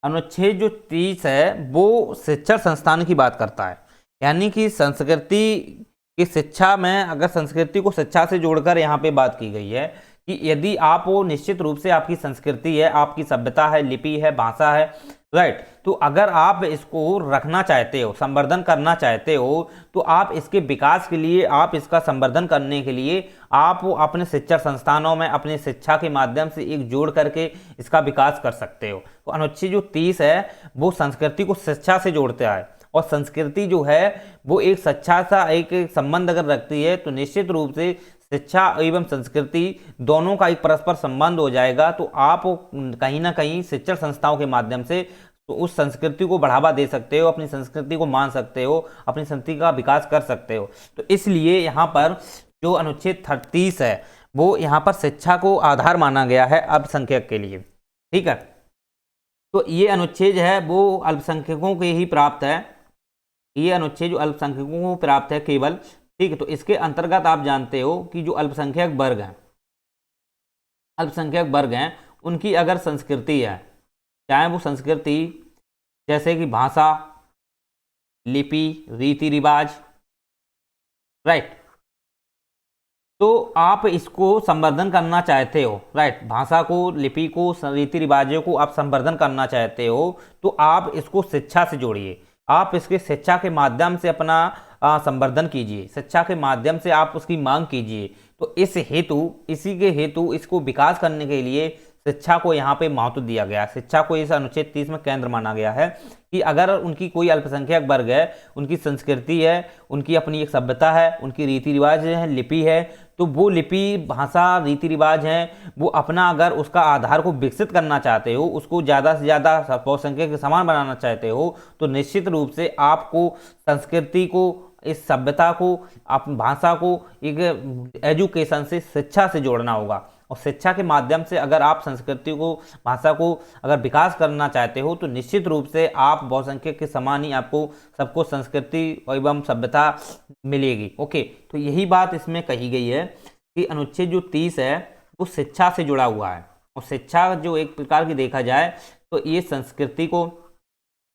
अनुच्छेद जो 30 है वो शिक्षण संस्थान की बात करता है, यानी कि संस्कृति की शिक्षा में अगर संस्कृति को शिक्षा से जोड़कर यहाँ पे बात की गई है कि यदि आप वो निश्चित रूप से आपकी संस्कृति है, आपकी सभ्यता है, लिपि है, भाषा है, राइट, तो अगर आप इसको रखना चाहते हो, संवर्धन करना चाहते हो, तो आप इसके विकास के लिए, आप इसका संवर्धन करने के लिए आप अपने शिक्षण संस्थानों में अपनी शिक्षा के माध्यम से एक जोड़ करके इसका विकास कर सकते हो। तो अनुच्छेद जो 30 है वो संस्कृति को शिक्षा से जोड़ता है, और संस्कृति जो है वो एक सच्चा सा एक संबंध अगर रखती है तो निश्चित रूप से शिक्षा एवं संस्कृति दोनों का एक परस्पर संबंध हो जाएगा। तो आप कहीं ना कहीं शिक्षण संस्थाओं के माध्यम से तो उस संस्कृति को बढ़ावा दे सकते हो, अपनी संस्कृति को मान सकते हो, अपनी संस्कृति का विकास कर सकते हो। तो इसलिए यहाँ पर जो अनुच्छेद 30 है वो यहाँ पर शिक्षा को आधार माना गया है अल्पसंख्यक के लिए, ठीक है। तो ये अनुच्छेद है वो अल्पसंख्यकों के ही प्राप्त है, ये अनुच्छेद जो अल्पसंख्यकों को प्राप्त है केवल, ठीक है। तो इसके अंतर्गत आप जानते हो कि जो अल्पसंख्यक वर्ग हैं, अल्पसंख्यक वर्ग हैं, उनकी अगर संस्कृति है, चाहे वो संस्कृति जैसे कि भाषा, लिपि, रीति रिवाज, राइट, तो आप इसको संवर्धन करना चाहते हो, राइट, भाषा को, लिपि को, रीति रिवाजों को आप संवर्धन करना चाहते हो, तो आप इसको शिक्षा से जोड़िए। आप इसके शिक्षा के माध्यम से अपना संवर्धन कीजिए, शिक्षा के माध्यम से आप उसकी मांग कीजिए। तो इसी के हेतु इसको विकास करने के लिए शिक्षा को यहाँ पे महत्व दिया गया। शिक्षा को इस अनुच्छेद 30 में केंद्र माना गया है कि अगर उनकी कोई अल्पसंख्यक वर्ग है, उनकी संस्कृति है, उनकी अपनी एक सभ्यता है, उनकी रीति रिवाज है, लिपि है, तो वो लिपि, भाषा, रीति रिवाज हैं, वो अपना अगर उसका आधार को विकसित करना चाहते हो, उसको ज़्यादा से ज़्यादा बहुसंख्यक के समान बनाना चाहते हो, तो निश्चित रूप से आपको संस्कृति को, इस सभ्यता को, आप भाषा को एक एजुकेशन से, शिक्षा से जोड़ना होगा। और शिक्षा के माध्यम से अगर आप संस्कृति को, भाषा को अगर विकास करना चाहते हो तो निश्चित रूप से आप बहुसंख्यक के समान ही आपको सबको संस्कृति एवं सभ्यता मिलेगी। ओके, तो यही बात इसमें कही गई है कि अनुच्छेद जो 30 है वो शिक्षा से जुड़ा हुआ है। और शिक्षा जो एक प्रकार की देखा जाए तो ये संस्कृति को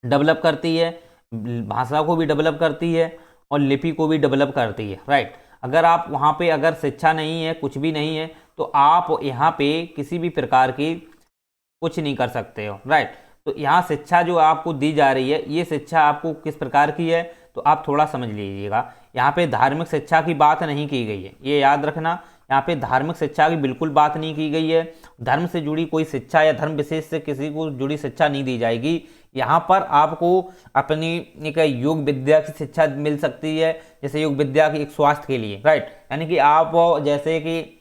डेवलप करती है, भाषा को भी डेवलप करती है और लिपि को भी डेवलप करती है, राइट। अगर आप वहाँ पे अगर शिक्षा नहीं है, कुछ भी नहीं है, तो आप यहाँ पे किसी भी प्रकार की कुछ नहीं कर सकते हो, राइट। तो यहाँ शिक्षा जो आपको दी जा रही है, ये शिक्षा आपको किस प्रकार की है तो आप थोड़ा समझ लीजिएगा। यहाँ पे धार्मिक शिक्षा की बात नहीं की गई है, ये याद रखना। यहाँ पे धार्मिक शिक्षा की बिल्कुल बात नहीं की गई है। धर्म से जुड़ी कोई शिक्षा या धर्म विशेष से किसी को जुड़ी शिक्षा नहीं दी जाएगी। यहाँ पर आपको अपनी एक योग विद्या की शिक्षा मिल सकती है, जैसे योग विद्या की एक स्वास्थ्य के लिए, राइट, यानी कि आप जैसे कि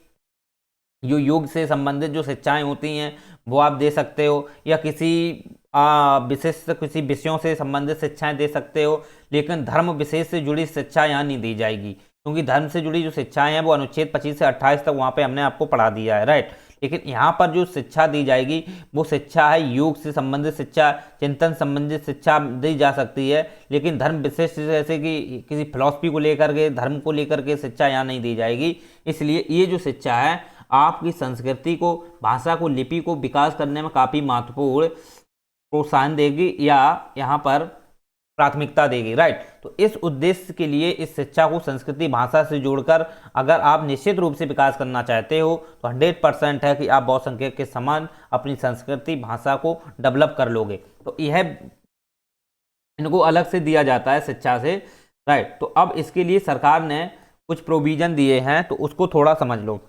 जो योग से संबंधित जो शिक्षाएं होती हैं वो आप दे सकते हो, या किसी विशेष किसी विषयों से संबंधित शिक्षाएं दे सकते हो, लेकिन धर्म विशेष से जुड़ी शिक्षा यहाँ नहीं दी जाएगी, क्योंकि धर्म से जुड़ी जो शिक्षाएं हैं वो अनुच्छेद 25 से 28 तक वहाँ पे हमने आपको पढ़ा दिया है, राइट। लेकिन यहाँ पर जो शिक्षा दी जाएगी वो शिक्षा है योग से संबंधित शिक्षा, चिंतन संबंधित शिक्षा दी जा सकती है, लेकिन धर्म विशेष जैसे कि किसी फिलॉसफी को लेकर के, धर्म को लेकर के शिक्षा यहाँ नहीं दी जाएगी। इसलिए ये जो शिक्षा है आपकी संस्कृति को, भाषा को, लिपि को विकास करने में काफ़ी महत्वपूर्ण प्रोत्साहन देगी या यहाँ पर प्राथमिकता देगी, राइट। तो इस उद्देश्य के लिए इस शिक्षा को संस्कृति, भाषा से जोड़कर अगर आप निश्चित रूप से विकास करना चाहते हो तो 100% है कि आप बहुसंख्यक के समान अपनी संस्कृति, भाषा को डेवलप कर लोगे। तो यह इनको अलग से दिया जाता है शिक्षा से, राइट। तो अब इसके लिए सरकार ने कुछ प्रोविजन दिए हैं, तो उसको थोड़ा समझ लो।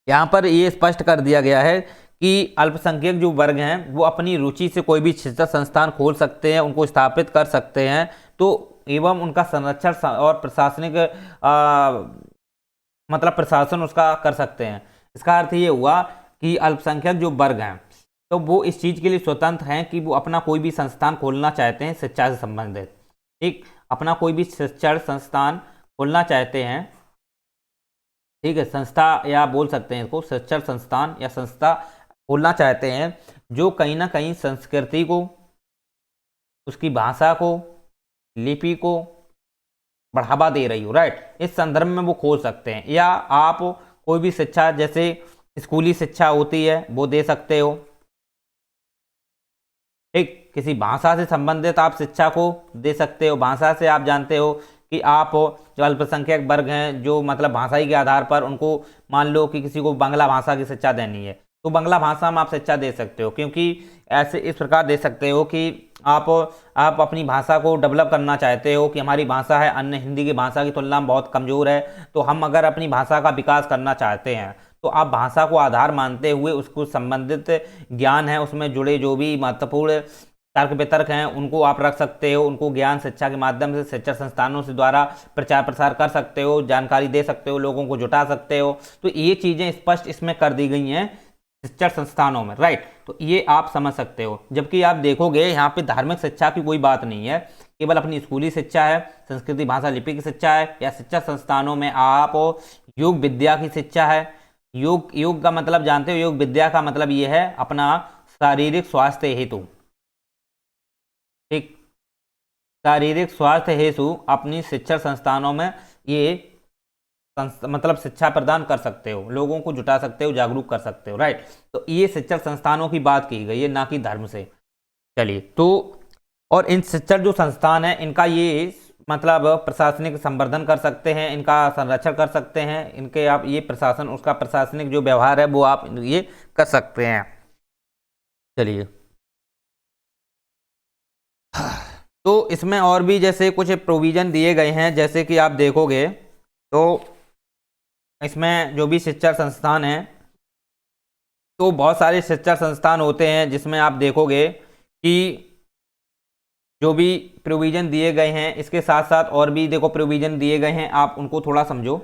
यहाँ पर ये स्पष्ट कर दिया गया है कि अल्पसंख्यक जो वर्ग हैं वो अपनी रुचि से कोई भी शिक्षा संस्थान खोल सकते हैं, उनको स्थापित कर सकते हैं, तो एवं उनका संरक्षण और प्रशासनिक मतलब प्रशासन उसका कर सकते हैं। इसका अर्थ ये हुआ कि अल्पसंख्यक जो वर्ग हैं तो वो इस चीज़ के लिए स्वतंत्र हैं कि वो अपना कोई भी संस्थान खोलना चाहते हैं शिक्षा से संबंधित, ठीक, अपना कोई भी शिक्षण संस्थान खोलना चाहते हैं, ठीक है, संस्था या बोल सकते हैं इसको शिक्षण संस्थान या संस्था खोलना चाहते हैं जो कहीं ना कहीं संस्कृति को, उसकी भाषा को, लिपि को बढ़ावा दे रही हो, राइट, इस संदर्भ में वो खोल सकते हैं। या आप कोई भी शिक्षा जैसे स्कूली शिक्षा होती है वो दे सकते हो, ठीक, किसी भाषा से संबंधित आप शिक्षा को दे सकते हो। भाषा से आप जानते हो कि आप जो अल्पसंख्यक वर्ग हैं जो मतलब भाषाई के आधार पर उनको मान लो कि किसी को बांग्ला भाषा की शिक्षा देनी है तो बांग्ला भाषा में आप शिक्षा दे सकते हो, क्योंकि ऐसे इस प्रकार दे सकते हो कि आप अपनी भाषा को डेवलप करना चाहते हो कि हमारी भाषा है अन्य हिंदी की भाषा की तुलना में बहुत कमज़ोर है, तो हम अगर अपनी भाषा का विकास करना चाहते हैं तो आप भाषा को आधार मानते हुए उसको संबंधित ज्ञान है उसमें जुड़े जो भी महत्वपूर्ण तर्क वितर्क हैं उनको आप रख सकते हो, उनको ज्ञान शिक्षा के माध्यम से शिक्षण संस्थानों से द्वारा प्रचार प्रसार कर सकते हो, जानकारी दे सकते हो, लोगों को जुटा सकते हो। तो ये चीज़ें स्पष्ट इसमें कर दी गई हैं शिक्षण संस्थानों में, राइट, तो ये आप समझ सकते हो। जबकि आप देखोगे यहाँ पे धार्मिक शिक्षा की कोई बात नहीं है, केवल अपनी स्कूली शिक्षा है, संस्कृति भाषा लिपि की शिक्षा है, या शिक्षा संस्थानों में आप योग विद्या की शिक्षा है। योग का मतलब जानते हो, योग विद्या का मतलब ये है अपना शारीरिक स्वास्थ्य हेतु, ठीक, शारीरिक स्वास्थ्य हेतु अपनी शिक्षण संस्थानों में ये मतलब शिक्षा प्रदान कर सकते हो, लोगों को जुटा सकते हो, जागरूक कर सकते हो, राइट। तो ये शिक्षण संस्थानों की बात की गई है, ना कि धर्म से। चलिए, तो और इन शिक्षण जो संस्थान है इनका ये मतलब प्रशासनिक संवर्धन कर सकते हैं, इनका संरक्षण कर सकते हैं, इनके आप ये प्रशासन उसका प्रशासनिक जो व्यवहार है वो आप ये कर सकते हैं। चलिए, तो इसमें और भी जैसे कुछ प्रोविज़न दिए गए हैं, जैसे कि आप देखोगे तो इसमें जो भी शिक्षण संस्थान हैं तो बहुत सारे शिक्षण संस्थान होते हैं जिसमें आप देखोगे कि जो भी प्रोविज़न दिए गए हैं इसके साथ साथ और भी देखो प्रोविज़न दिए गए हैं, आप उनको थोड़ा समझो।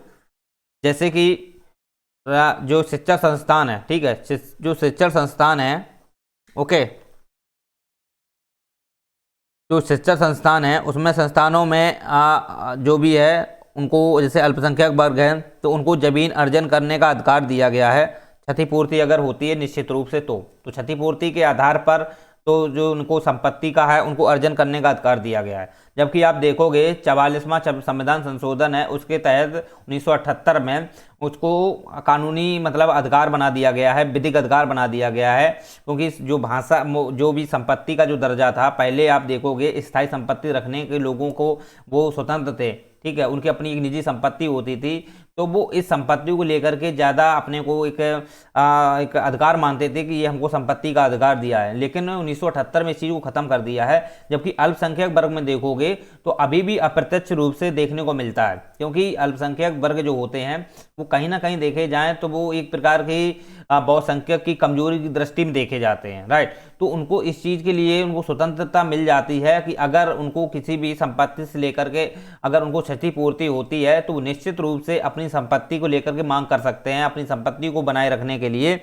जैसे कि जो शिक्षण संस्थान है, ठीक है, जो शिक्षण संस्थान है, ओके, जो शिक्षण संस्थान है उसमें संस्थानों में जो भी है उनको जैसे अल्पसंख्यक वर्ग हैं तो उनको जमीन अर्जन करने का अधिकार दिया गया है, क्षतिपूर्ति अगर होती है निश्चित रूप से तो क्षतिपूर्ति के आधार पर तो जो उनको संपत्ति का है उनको अर्जन करने का अधिकार दिया गया है। जबकि आप देखोगे 44वां संविधान संशोधन है उसके तहत 1978 में उसको कानूनी मतलब अधिकार बना दिया गया है, विधिक अधिकार बना दिया गया है, क्योंकि जो भाषा जो भी संपत्ति का जो दर्जा था पहले आप देखोगे स्थायी संपत्ति रखने के लोगों को वो स्वतंत्र थे, ठीक है, उनकी अपनी एक निजी संपत्ति होती थी, तो वो इस संपत्ति को लेकर के ज़्यादा अपने को एक अधिकार मानते थे कि ये हमको संपत्ति का अधिकार दिया है। लेकिन 1978 में इस चीज़ को ख़त्म कर दिया है। जबकि अल्पसंख्यक वर्ग में देखोगे तो अभी भी अप्रत्यक्ष रूप से देखने को मिलता है, क्योंकि अल्पसंख्यक वर्ग जो होते हैं वो कहीं ना कहीं देखे जाएँ तो वो एक प्रकार की बहुसंख्यक की कमजोरी की दृष्टि में देखे जाते हैं, राइट। तो उनको इस चीज़ के लिए उनको स्वतंत्रता मिल जाती है कि अगर उनको किसी भी संपत्ति से लेकर के अगर उनको क्षतिपूर्ति होती है तो निश्चित रूप से अपनी संपत्ति को लेकर के मांग कर सकते हैं। अपनी संपत्ति को बनाए रखने के लिए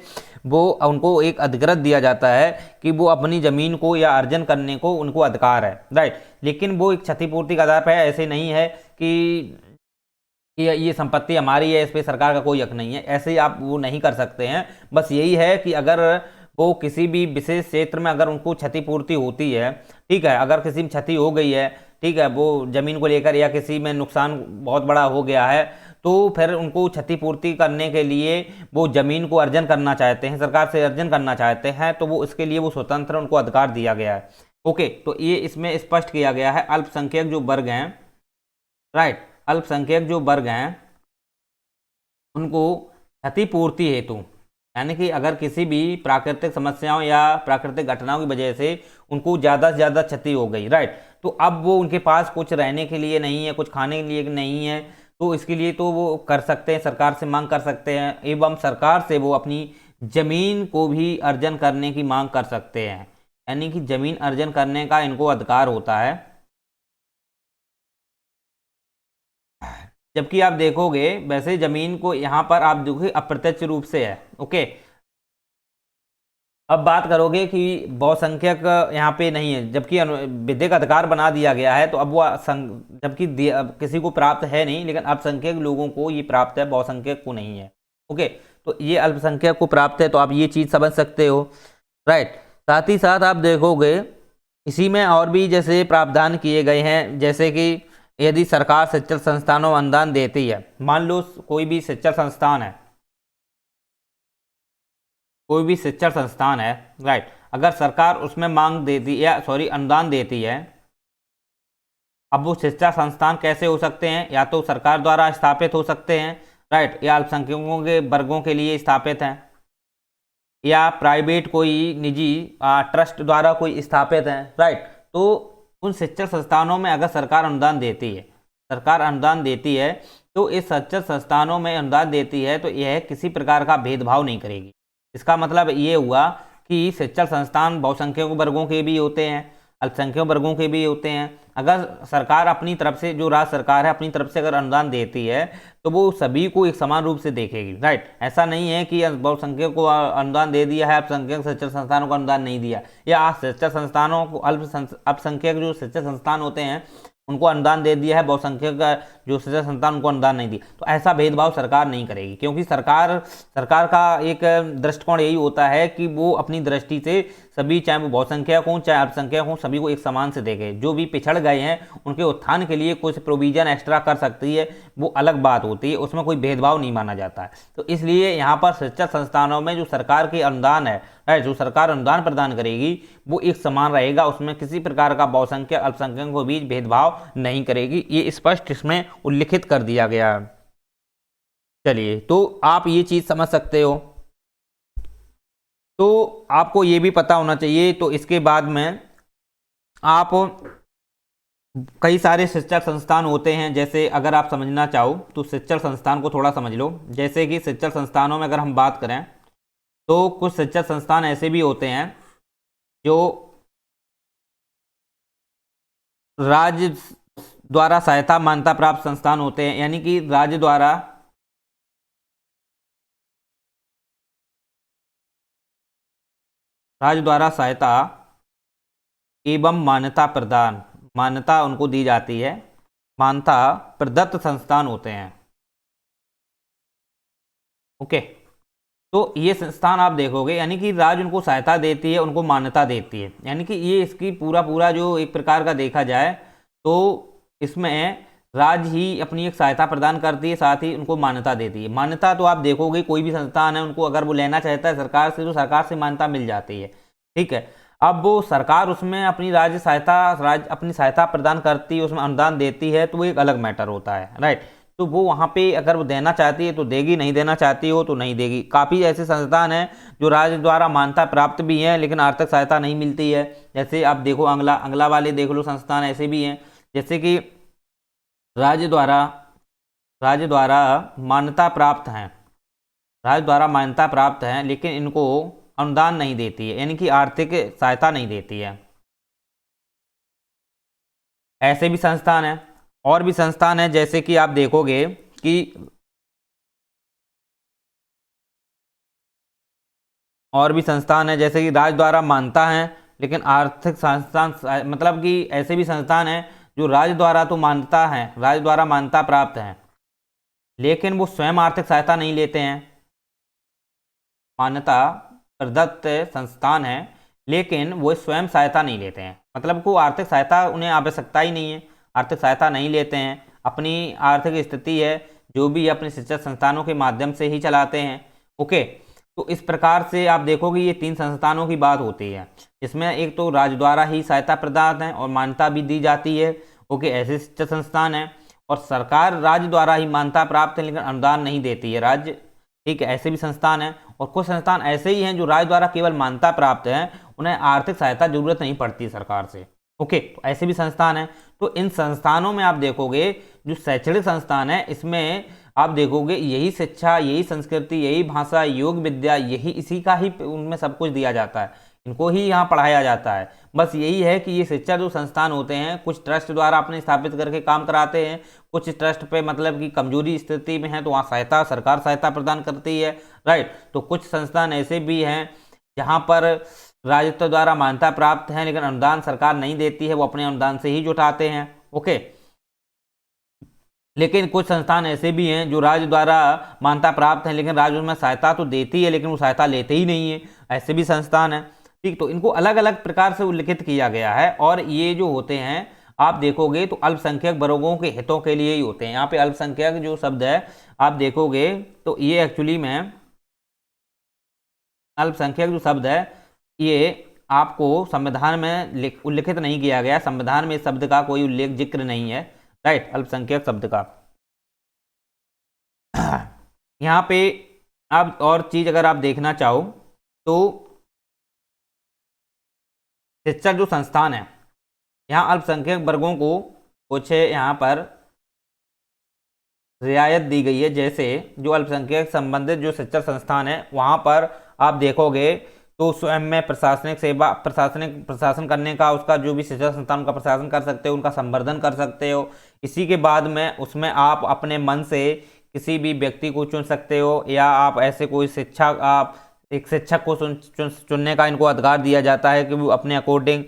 वो उनको एक अधिकृत दिया जाता है कि वो अपनी ज़मीन को या अर्जन करने को उनको अधिकार है, राइट। लेकिन वो एक क्षतिपूर्ति का आधार पर है, ऐसे नहीं है कि ये संपत्ति हमारी है, इस पर सरकार का कोई हक नहीं है, ऐसे आप वो नहीं कर सकते हैं। बस यही है कि अगर वो किसी भी विशेष क्षेत्र में अगर उनको क्षतिपूर्ति होती है, ठीक है, अगर किसी में क्षति हो गई है, ठीक है, वो ज़मीन को लेकर या किसी में नुकसान बहुत बड़ा हो गया है, तो फिर उनको क्षतिपूर्ति करने के लिए वो ज़मीन को अर्जन करना चाहते हैं, सरकार से अर्जन करना चाहते हैं, तो वो इसके लिए वो स्वतंत्र उनको अधिकार दिया गया है। ओके, तो ये इसमें स्पष्ट किया गया है। अल्पसंख्यक जो वर्ग हैं, राइट, अल्पसंख्यक जो वर्ग हैं उनको क्षतिपूर्ति हेतु, यानी कि अगर किसी भी प्राकृतिक समस्याओं या प्राकृतिक घटनाओं की वजह से उनको ज़्यादा से ज़्यादा क्षति हो गई, राइट, तो अब वो उनके पास कुछ रहने के लिए नहीं है, कुछ खाने के लिए नहीं है, तो इसके लिए तो वो कर सकते हैं, सरकार से मांग कर सकते हैं एवं सरकार से वो अपनी जमीन को भी अर्जन करने की मांग कर सकते हैं, यानी कि जमीन अर्जन करने का इनको अधिकार होता है। जबकि आप देखोगे वैसे जमीन को यहाँ पर आप देखोगे अप्रत्यक्ष रूप से है। ओके, अब बात करोगे कि बहुसंख्यक यहाँ पे नहीं है, जबकि विधिक अधिकार बना दिया गया है, तो अब वो जबकि अब किसी को प्राप्त है नहीं, लेकिन अल्पसंख्यक लोगों को ये प्राप्त है, बहुसंख्यक को नहीं है। ओके, तो ये अल्पसंख्यक को प्राप्त है, तो आप ये चीज़ समझ सकते हो, राइट। साथ ही साथ आप देखोगे इसी में और भी जैसे प्रावधान किए गए हैं, जैसे कि यदि सरकार शिक्षण संस्थानों में अनुदान देती है, मान लो कोई भी शिक्षण संस्थान है, कोई भी शिक्षण संस्थान है, राइट, अगर सरकार उसमें मांग देती या अनुदान देती है, अब वो शिक्षा संस्थान कैसे हो सकते हैं, या तो सरकार द्वारा स्थापित हो सकते हैं, राइट, या अल्पसंख्यकों के वर्गों के लिए स्थापित हैं, या प्राइवेट कोई निजी ट्रस्ट द्वारा कोई स्थापित हैं, राइट। तो उन शिक्षण संस्थानों में अगर सरकार अनुदान देती है, सरकार अनुदान देती है, तो इस शिक्षण संस्थानों में अनुदान देती है तो यह किसी प्रकार का भेदभाव नहीं करेगी। इसका मतलब ये हुआ कि शिक्षण संस्थान बहुसंख्यक वर्गों के भी होते हैं, अल्पसंख्यक वर्गों के भी होते हैं। अगर सरकार अपनी तरफ से, जो राज्य सरकार है अपनी तरफ से अगर अनुदान देती है, तो वो सभी को एक समान रूप से देखेगी, राइट। ऐसा नहीं है कि बहुसंख्यक को अनुदान दे दिया है, अल्पसंख्यक शिक्षण संस्थानों को अनुदान नहीं दिया, या शिक्षण संस्थानों को अल्पसंख्यक जो शिक्षण संस्थान होते हैं उनको अनुदान दे दिया है, बहुसंख्यक जो शिक्षण संस्थान उनको अनुदान नहीं दिया। तो ऐसा भेदभाव सरकार नहीं करेगी, क्योंकि सरकार का एक दृष्टिकोण यही होता है कि वो अपनी दृष्टि से सभी, चाहे वो बहुसंख्यक हों चाहे अल्पसंख्यक हों, सभी को एक समान से देखे। जो भी पिछड़ गए हैं उनके उत्थान के लिए कुछ प्रोविजन एक्स्ट्रा कर सकती है, वो अलग बात होती है, उसमें कोई भेदभाव नहीं माना जाता है। तो इसलिए यहाँ पर शिक्षण संस्थानों में जो सरकार के अनुदान है, राइट, जो सरकार अनुदान प्रदान करेगी वो एक समान रहेगा, उसमें किसी प्रकार का बहुसंख्यक अल्पसंख्यक के बीच भेदभाव नहीं करेगी, ये स्पष्ट इसमें उल्लिखित कर दिया गया है। चलिए, तो आप ये चीज समझ सकते हो, तो आपको ये भी पता होना चाहिए। तो इसके बाद में आप कई सारे शिक्षण संस्थान होते हैं, जैसे अगर आप समझना चाहो तो शिक्षण संस्थान को थोड़ा समझ लो। जैसे कि शिक्षण संस्थानों में अगर हम बात करें तो कुछ शिक्षण संस्थान ऐसे भी होते हैं जो राज्य द्वारा सहायता मान्यता प्राप्त संस्थान होते हैं, यानी कि राज्य द्वारा सहायता एवं मान्यता उनको दी जाती है, मान्यता प्रदत्त संस्थान होते हैं। ओके, तो ये संस्थान आप देखोगे, यानी कि राज्य उनको सहायता देती है, उनको मान्यता देती है, यानी कि ये इसकी पूरा जो एक प्रकार का देखा जाए तो इसमें राज्य ही अपनी एक सहायता प्रदान करती है, साथ ही उनको मान्यता देती है। मान्यता तो आप देखोगे कोई भी संस्थान है उनको अगर वो लेना चाहता है सरकार से, तो सरकार से मान्यता मिल जाती है, ठीक है। अब वो सरकार उसमें अपनी राज्य अपनी सहायता प्रदान करती है, उसमें अनुदान देती है, तो वो एक अलग मैटर होता है, राइट। तो वो वहाँ पे अगर वो देना चाहती है तो देगी, नहीं देना चाहती हो तो नहीं देगी। काफ़ी ऐसे संस्थान हैं जो राज्य द्वारा मान्यता प्राप्त भी हैं लेकिन आर्थिक सहायता नहीं मिलती है। जैसे आप देखो अंगला वाले देख लो, संस्थान ऐसे भी हैं, जैसे कि राज्य द्वारा मान्यता प्राप्त हैं, लेकिन इनको अनुदान नहीं देती है, यानी कि आर्थिक सहायता नहीं देती है। ऐसे भी संस्थान हैं। और भी संस्थान है, जैसे कि आप देखोगे कि और भी संस्थान है जैसे कि राज्य द्वारा मान्यता है लेकिन आर्थिक संस्थान, मतलब कि ऐसे भी संस्थान है जो राज्य द्वारा तो मान्यता है, राज्य द्वारा मान्यता प्राप्त है, लेकिन वो स्वयं आर्थिक सहायता नहीं लेते हैं। मान्यता प्रदत्त संस्थान है लेकिन वो स्वयं सहायता नहीं लेते हैं, मतलब को आर्थिक सहायता उन्हें आवश्यकता ही नहीं है, आर्थिक सहायता नहीं लेते हैं, अपनी आर्थिक स्थिति है जो भी अपने शिक्षण संस्थानों के माध्यम से ही चलाते हैं। ओके, तो इस प्रकार से आप देखोगे ये 3 संस्थानों की बात होती है, इसमें एक तो राज्य द्वारा ही सहायता प्रदान है और मान्यता भी दी जाती है। ओके, ऐसे शिक्षण संस्थान है। और सरकार राज्य द्वारा ही मान्यता प्राप्त है लेकिन अनुदान नहीं देती है राज्य, ठीक है, ऐसे भी संस्थान है। और कुछ संस्थान ऐसे ही हैं जो राज्य द्वारा केवल मान्यता प्राप्त है, उन्हें आर्थिक सहायता जरूरत नहीं पड़ती सरकार से। ओके, तो ऐसे भी संस्थान है। तो इन संस्थानों में आप देखोगे जो शैक्षणिक संस्थान है इसमें आप देखोगे यही शिक्षा, यही संस्कृति, यही भाषा, योग विद्या, यही इसी का ही उनमें सब कुछ दिया जाता है, इनको ही यहाँ पढ़ाया जाता है। बस यही है कि ये शिक्षा जो संस्थान होते हैं कुछ ट्रस्ट द्वारा अपने स्थापित करके काम कराते हैं, कुछ ट्रस्ट पे मतलब कि कमजोरी स्थिति में है तो वहाँ सहायता, सरकार सहायता प्रदान करती है, राइट। तो कुछ संस्थान ऐसे भी हैं जहाँ पर राजस्व द्वारा मान्यता प्राप्त है लेकिन अनुदान सरकार नहीं देती है, वो अपने अनुदान से ही जुटाते हैं, ओके। लेकिन कुछ संस्थान ऐसे भी हैं जो राज्य द्वारा मान्यता प्राप्त हैं लेकिन राज्य उसमें सहायता तो देती है लेकिन वो सहायता लेते ही नहीं है, ऐसे भी संस्थान हैं, ठीक। तो इनको अलग अलग प्रकार से उल्लिखित किया गया है और ये जो होते हैं आप देखोगे तो अल्पसंख्यक वर्गों के हितों के लिए ही होते हैं। यहाँ पे अल्पसंख्यक जो शब्द है आप देखोगे तो ये एक्चुअली में अल्पसंख्यक जो शब्द है ये आपको संविधान में उल्लिखित नहीं किया गया, संविधान में इस शब्द का कोई उल्लेख जिक्र नहीं है, राइट, अल्पसंख्यक शब्द का। यहाँ पे अब और चीज अगर आप देखना चाहो तो शिक्षक जो संस्थान है यहाँ अल्पसंख्यक वर्गों को कुछ यहाँ पर रियायत दी गई है, जैसे जो अल्पसंख्यक संबंधित जो शिक्षण संस्थान है वहाँ पर आप देखोगे तो स्वयं में प्रशासनिक सेवा, प्रशासन करने का उसका जो भी शिक्षण संस्थान का प्रशासन कर सकते हो, उनका संवर्धन कर सकते हो। इसी के बाद में उसमें आप अपने मन से किसी भी व्यक्ति को चुन सकते हो या आप ऐसे कोई शिक्षक, आप एक शिक्षक को चुनने का इनको अधिकार दिया जाता है कि वो अपने अकॉर्डिंग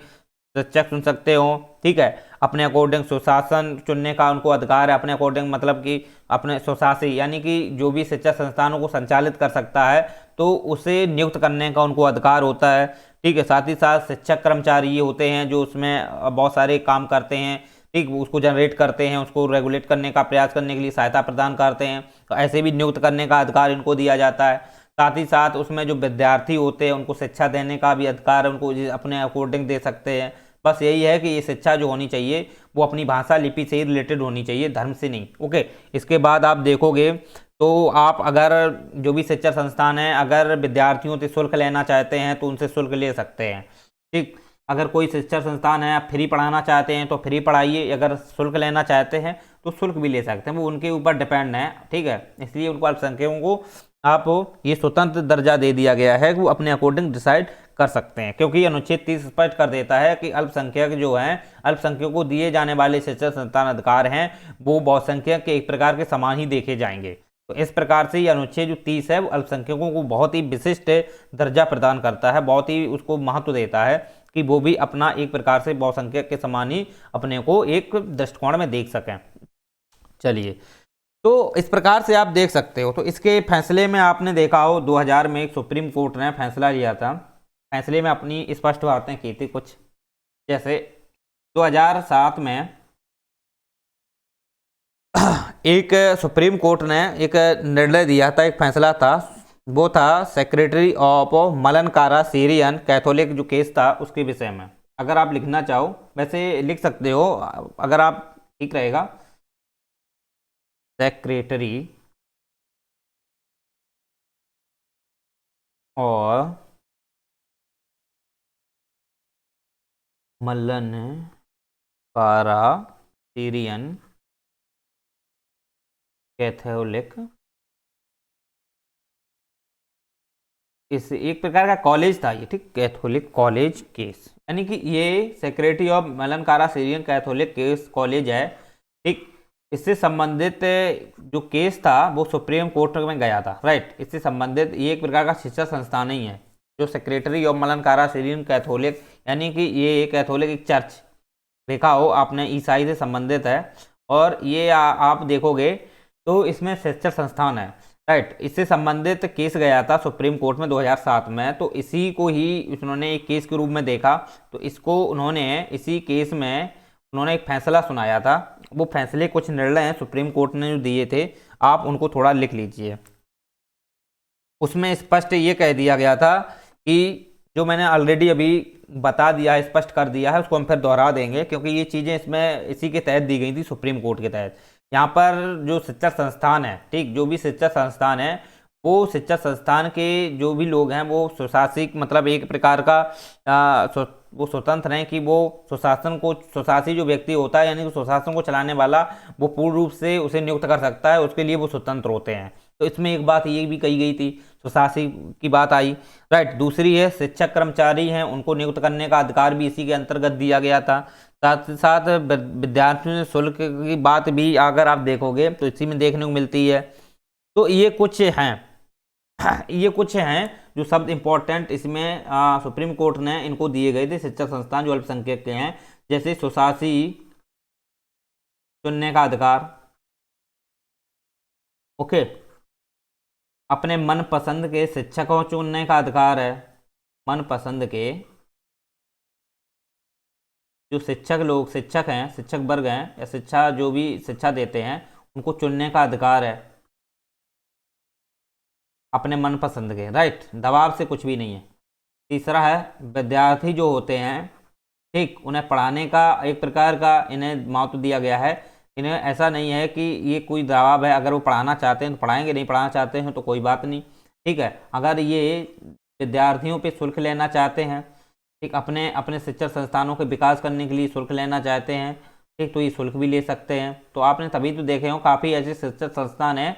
शिक्षक चुन सकते हो, ठीक है। अपने अकॉर्डिंग सुशासन चुनने का उनको अधिकार है, अपने अकॉर्डिंग मतलब कि अपने सुशासी यानी कि जो भी शिक्षा संस्थानों को संचालित कर सकता है तो उसे नियुक्त करने का उनको अधिकार होता है, ठीक है। साथ ही साथ शिक्षक कर्मचारी ये होते हैं जो उसमें बहुत सारे काम करते हैं, ठीक, उसको जनरेट करते हैं, उसको रेगुलेट करने का प्रयास करने के लिए सहायता प्रदान करते हैं, तो ऐसे भी नियुक्त करने का अधिकार इनको दिया जाता है। साथ ही साथ उसमें जो विद्यार्थी होते हैं उनको शिक्षा देने का भी अधिकार उनको अपने अकॉर्डिंग दे सकते हैं। बस यही है कि ये शिक्षा जो होनी चाहिए वो अपनी भाषा लिपि से ही रिलेटेड होनी चाहिए, धर्म से नहीं, ओके। इसके बाद आप देखोगे तो आप अगर जो भी शिक्षा संस्थान है अगर विद्यार्थियों से शुल्क लेना चाहते हैं तो उनसे शुल्क ले सकते हैं, ठीक। अगर कोई शिक्षा संस्थान है आप फ्री पढ़ाना चाहते हैं तो फ्री पढ़ाइए, अगर शुल्क लेना चाहते हैं तो शुल्क भी ले सकते हैं, वो उनके ऊपर डिपेंड है, ठीक है। इसलिए उनको अल्पसंख्यकों को आप ये स्वतंत्र दर्जा दे दिया गया है कि वो अपने अकॉर्डिंग डिसाइड कर सकते हैं, क्योंकि अनुच्छेद 30 स्पष्ट कर देता है कि अल्पसंख्यक जो हैं, अल्पसंख्यकों को दिए जाने वाले शिक्षा संस्थान अधिकार हैं वो बहुसंख्यक के एक प्रकार के समान ही देखे जाएंगे। तो इस प्रकार से ये अनुच्छेद जो 30 है वो अल्पसंख्यकों को बहुत ही विशिष्ट दर्जा प्रदान करता है, बहुत ही उसको महत्व देता है कि वो भी अपना एक प्रकार से बहुसंख्यक के समान ही अपने को एक दृष्टिकोण में देख सकें। चलिए, तो इस प्रकार से आप देख सकते हो। तो इसके फैसले में आपने देखा हो 2000 में एक सुप्रीम कोर्ट ने फैसला लिया था, फैसले में अपनी स्पष्ट बातें की थी कुछ, जैसे 2007 में एक सुप्रीम कोर्ट ने एक निर्णय दिया था, एक फैसला था, वो था secretary of Malankara Syrian Catholic जो केस था उसके विषय में। अगर आप लिखना चाहो वैसे लिख सकते हो, अगर आप ठीक रहेगा, सेक्रेटरी और मलनकारा सीरियन कैथोलिक, इस एक प्रकार का कॉलेज था ये, ठीक, कैथोलिक कॉलेज केस, यानी कि ये secretary of Malankara Syrian Catholic case college है, ठीक। इससे संबंधित जो केस था वो सुप्रीम कोर्ट में गया था, राइट। इससे संबंधित ये एक प्रकार का शिक्षा संस्थान ही है जो secretary of Malankara Syrian Catholic, यानी कि ये कैथोलिक एक चर्च देखा हो आपने, ईसाई से संबंधित है। और ये आप देखोगे तो इसमें शिक्षा संस्थान है, राइट। इससे संबंधित केस गया था सुप्रीम कोर्ट में 2007 में, तो इसी को ही उन्होंने एक केस के रूप में देखा, तो इसको उन्होंने इसी केस में उन्होंने एक फैसला सुनाया था। वो फैसले कुछ निर्णय हैं सुप्रीम कोर्ट ने जो दिए थे, आप उनको थोड़ा लिख लीजिए। उसमें स्पष्ट ये कह दिया गया था कि जो मैंने ऑलरेडी अभी बता दिया है, स्पष्ट कर दिया है, उसको हम फिर दोहरा देंगे क्योंकि ये चीज़ें इसमें इसी के तहत दी गई थी सुप्रीम कोर्ट के तहत। यहाँ पर जो शिक्षा संस्थान है, ठीक, जो भी शिक्षा संस्थान है वो शिक्षा संस्थान के जो भी लोग हैं वो सुशासित मतलब एक प्रकार का वो स्वतंत्र हैं कि वो सुशासन को, सुशासी जो व्यक्ति होता है यानी कि सुशासन को चलाने वाला, वो पूर्ण रूप से उसे नियुक्त कर सकता है, उसके लिए वो स्वतंत्र होते हैं। तो इसमें एक बात ये भी कही गई थी, सुशासी की बात आई, राइट। दूसरी है शिक्षक कर्मचारी हैं, उनको नियुक्त करने का अधिकार भी इसी के अंतर्गत दिया गया था। साथ ही साथ विद्यार्थियों शुल्क की बात भी अगर आप देखोगे तो इसी में देखने को मिलती है। तो ये कुछ हैं ये कुछ हैं जो शब्द इंपॉर्टेंट इसमें सुप्रीम कोर्ट ने इनको दिए गए थे, शिक्षक संस्थान जो अल्पसंख्यक के हैं, जैसे सुशासी चुनने का अधिकार, ओके, अपने मनपसंद के शिक्षक को चुनने का अधिकार है, मनपसंद के जो शिक्षक हैं, शिक्षक वर्ग हैं या शिक्षा जो भी शिक्षा देते हैं उनको चुनने का अधिकार है अपने मनपसंद के, राइट, दबाव से कुछ भी नहीं है। तीसरा है विद्यार्थी जो होते हैं, ठीक, उन्हें पढ़ाने का एक प्रकार का इन्हें महत्व दिया गया है। इन्हें ऐसा नहीं है कि ये कोई दबाव है, अगर वो पढ़ाना चाहते हैं तो पढ़ाएंगे, नहीं पढ़ाना चाहते हैं तो कोई बात नहीं, ठीक है। अगर ये विद्यार्थियों पे शुल्क लेना चाहते हैं, ठीक, अपने अपने शिक्षण संस्थानों के विकास करने के लिए शुल्क लेना चाहते हैं, ठीक, तो ये शुल्क भी ले सकते हैं। तो आपने तभी तो देखे हो काफ़ी ऐसे शिक्षण संस्थान हैं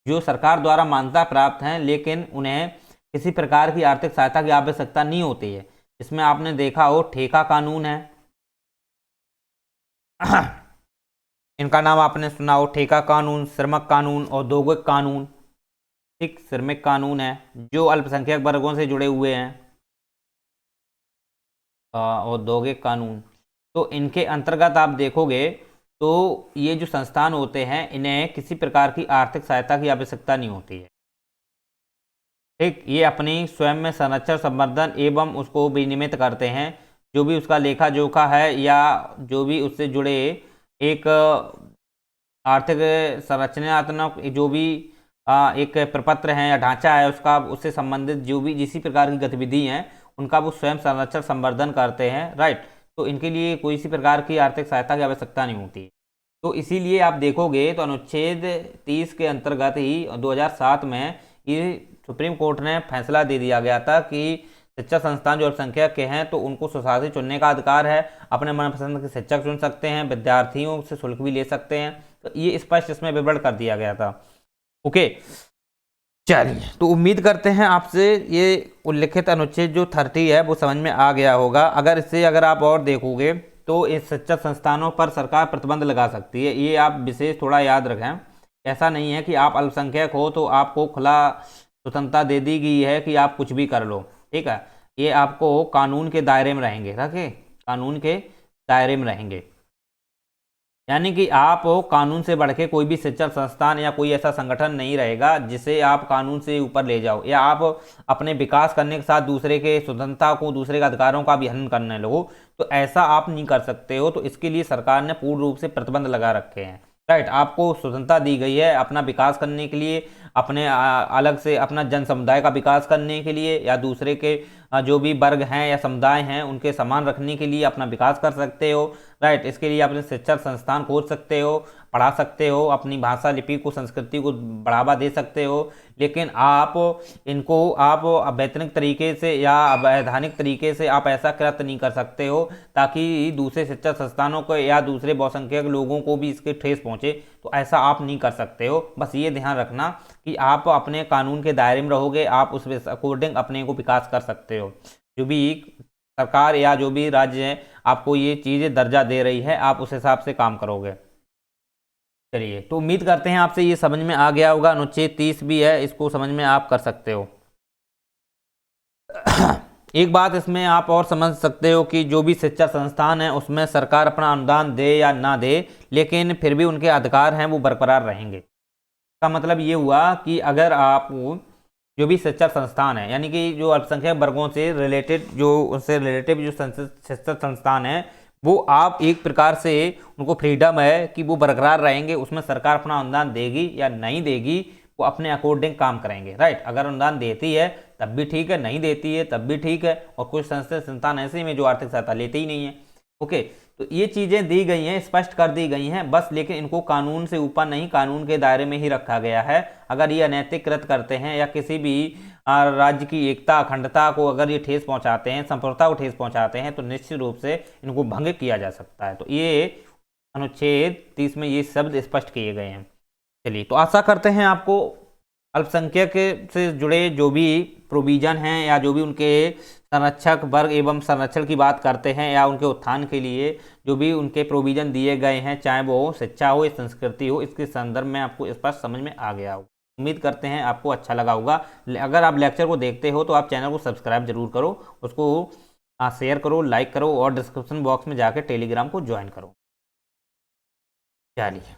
जो सरकार द्वारा मान्यता प्राप्त हैं, लेकिन उन्हें किसी प्रकार की आर्थिक सहायता की आवश्यकता नहीं होती है। इसमें आपने देखा हो ठेका कानून है इनका नाम आपने सुना हो, ठेका कानून, श्रमिक कानून, औद्योगिक कानून, ठीक, श्रमिक कानून है जो अल्पसंख्यक वर्गों से जुड़े हुए हैं, औद्योगिक कानून। तो इनके अंतर्गत आप देखोगे तो ये जो संस्थान होते हैं इन्हें किसी प्रकार की आर्थिक सहायता की आवश्यकता नहीं होती है, ठीक। ये अपनी स्वयं में संरक्षण, संवर्धन एवं उसको विनियमित करते हैं। जो भी उसका लेखा जोखा है या जो भी उससे जुड़े एक आर्थिक संरचनात्मक जो भी एक प्रपत्र है या ढांचा है उसका, उससे संबंधित जो भी जिसी प्रकार की गतिविधि हैं उनका वो स्वयं संरक्षण संवर्धन करते हैं, राइट। तो इनके लिए कोई इसी प्रकार की आर्थिक सहायता की आवश्यकता नहीं होती। तो इसीलिए आप देखोगे तो अनुच्छेद 30 के अंतर्गत ही 2007 में ये सुप्रीम कोर्ट ने फैसला दे दिया गया था कि शिक्षा संस्थान जो अल्पसंख्यक के हैं तो उनको स्वशासी चुनने का अधिकार है, अपने मनपसंद के शिक्षक चुन सकते हैं, विद्यार्थियों से शुल्क भी ले सकते हैं। तो ये स्पष्ट इसमें विवरण कर दिया गया था, ओके। चलिए, तो उम्मीद करते हैं आपसे ये उल्लिखित अनुच्छेद जो 30 है वो समझ में आ गया होगा। अगर आप और देखोगे तो इस शिक्षा संस्थानों पर सरकार प्रतिबंध लगा सकती है, ये आप विशेष थोड़ा याद रखें। ऐसा नहीं है कि आप अल्पसंख्यक हो तो आपको खुला स्वतंत्रता दे दी गई है कि आप कुछ भी कर लो, ठीक है। ये आपको कानून के दायरे में रहेंगे, रखे कानून के दायरे में रहेंगे, यानी कि आप कानून से बढ़ के कोई भी शिक्षण संस्थान या कोई ऐसा संगठन नहीं रहेगा जिसे आप कानून से ऊपर ले जाओ या आप अपने विकास करने के साथ दूसरे के स्वतंत्रता को, दूसरे के अधिकारों का भी हनन करने लगो, तो ऐसा आप नहीं कर सकते हो। तो इसके लिए सरकार ने पूर्ण रूप से प्रतिबंध लगा रखे हैं, राइट। आपको स्वतंत्रता दी गई है अपना विकास करने के लिए, अपने अलग से अपना जन समुदाय का विकास करने के लिए या दूसरे के जो भी वर्ग हैं या समुदाय हैं उनके समान रखने के लिए अपना विकास कर सकते हो, राइट। इसके लिए अपने शिक्षण संस्थान खोल सकते हो, पढ़ा सकते हो, अपनी भाषा लिपि को, संस्कृति को बढ़ावा दे सकते हो, लेकिन आप इनको आप अवैतनिक तरीके से या अवैधानिक तरीके से आप ऐसा कृत्य नहीं कर सकते हो ताकि दूसरे शिक्षण संस्थानों को या दूसरे बहुसंख्यक लोगों को भी इसके ठेस पहुंचे। तो ऐसा आप नहीं कर सकते हो। बस ये ध्यान रखना कि आप अपने कानून के दायरे में रहोगे, आप उस अकॉर्डिंग अपने को विकास कर सकते हो। जो भी सरकार या जो भी राज्य है आपको ये चीज़ें दर्जा दे रही है, आप उस हिसाब से काम करोगे। चलिए, तो उम्मीद करते हैं आपसे ये समझ में आ गया होगा। अनुच्छेद 30 भी है, इसको समझ में आप कर सकते हो। एक बात इसमें आप और समझ सकते हो कि जो भी शिक्षा संस्थान है उसमें सरकार अपना अनुदान दे या ना दे, लेकिन फिर भी उनके अधिकार हैं वो बरकरार रहेंगे। इसका मतलब ये हुआ कि अगर आप जो भी शिक्षा संस्थान है यानी कि जो अल्पसंख्यक वर्गों से रिलेटेड जो उससे रिलेटिव जो शिक्षा संस्थान है वो आप एक प्रकार से उनको फ्रीडम है कि वो बरकरार रहेंगे, उसमें सरकार अपना अनुदान देगी या नहीं देगी वो अपने अकॉर्डिंग काम करेंगे, राइट। अगर अनुदान देती है तब भी ठीक है, नहीं देती है तब भी ठीक है, और कुछ संस्थान ऐसे में जो आर्थिक सहायता लेते ही नहीं है, ओके। तो ये चीज़ें दी गई हैं, स्पष्ट कर दी गई हैं बस, लेकिन इनको कानून से ऊपर नहीं, कानून के दायरे में ही रखा गया है। अगर ये अनैतिक कृत्य करते हैं या किसी भी राज्य की एकता अखंडता को अगर ये ठेस पहुंचाते हैं, संप्रभुता को ठेस पहुंचाते हैं, तो निश्चित रूप से इनको भंग किया जा सकता है। तो ये अनुच्छेद 30 में ये शब्द स्पष्ट किए गए हैं। चलिए, तो आशा करते हैं आपको अल्पसंख्यक से जुड़े जो भी प्रोविजन हैं या जो भी उनके संरक्षक वर्ग एवं संरक्षण की बात करते हैं या उनके उत्थान के लिए जो भी उनके प्रोविजन दिए गए हैं, चाहे वो शिक्षा हो या संस्कृति हो, इसके संदर्भ में आपको स्पष्ट समझ में आ गया होगा। उम्मीद करते हैं आपको अच्छा लगा होगा। अगर आप लेक्चर को देखते हो तो आप चैनल को सब्सक्राइब जरूर करो, उसको शेयर करो, लाइक करो और डिस्क्रिप्शन बॉक्स में जाकर टेलीग्राम को ज्वाइन करो। चलिए।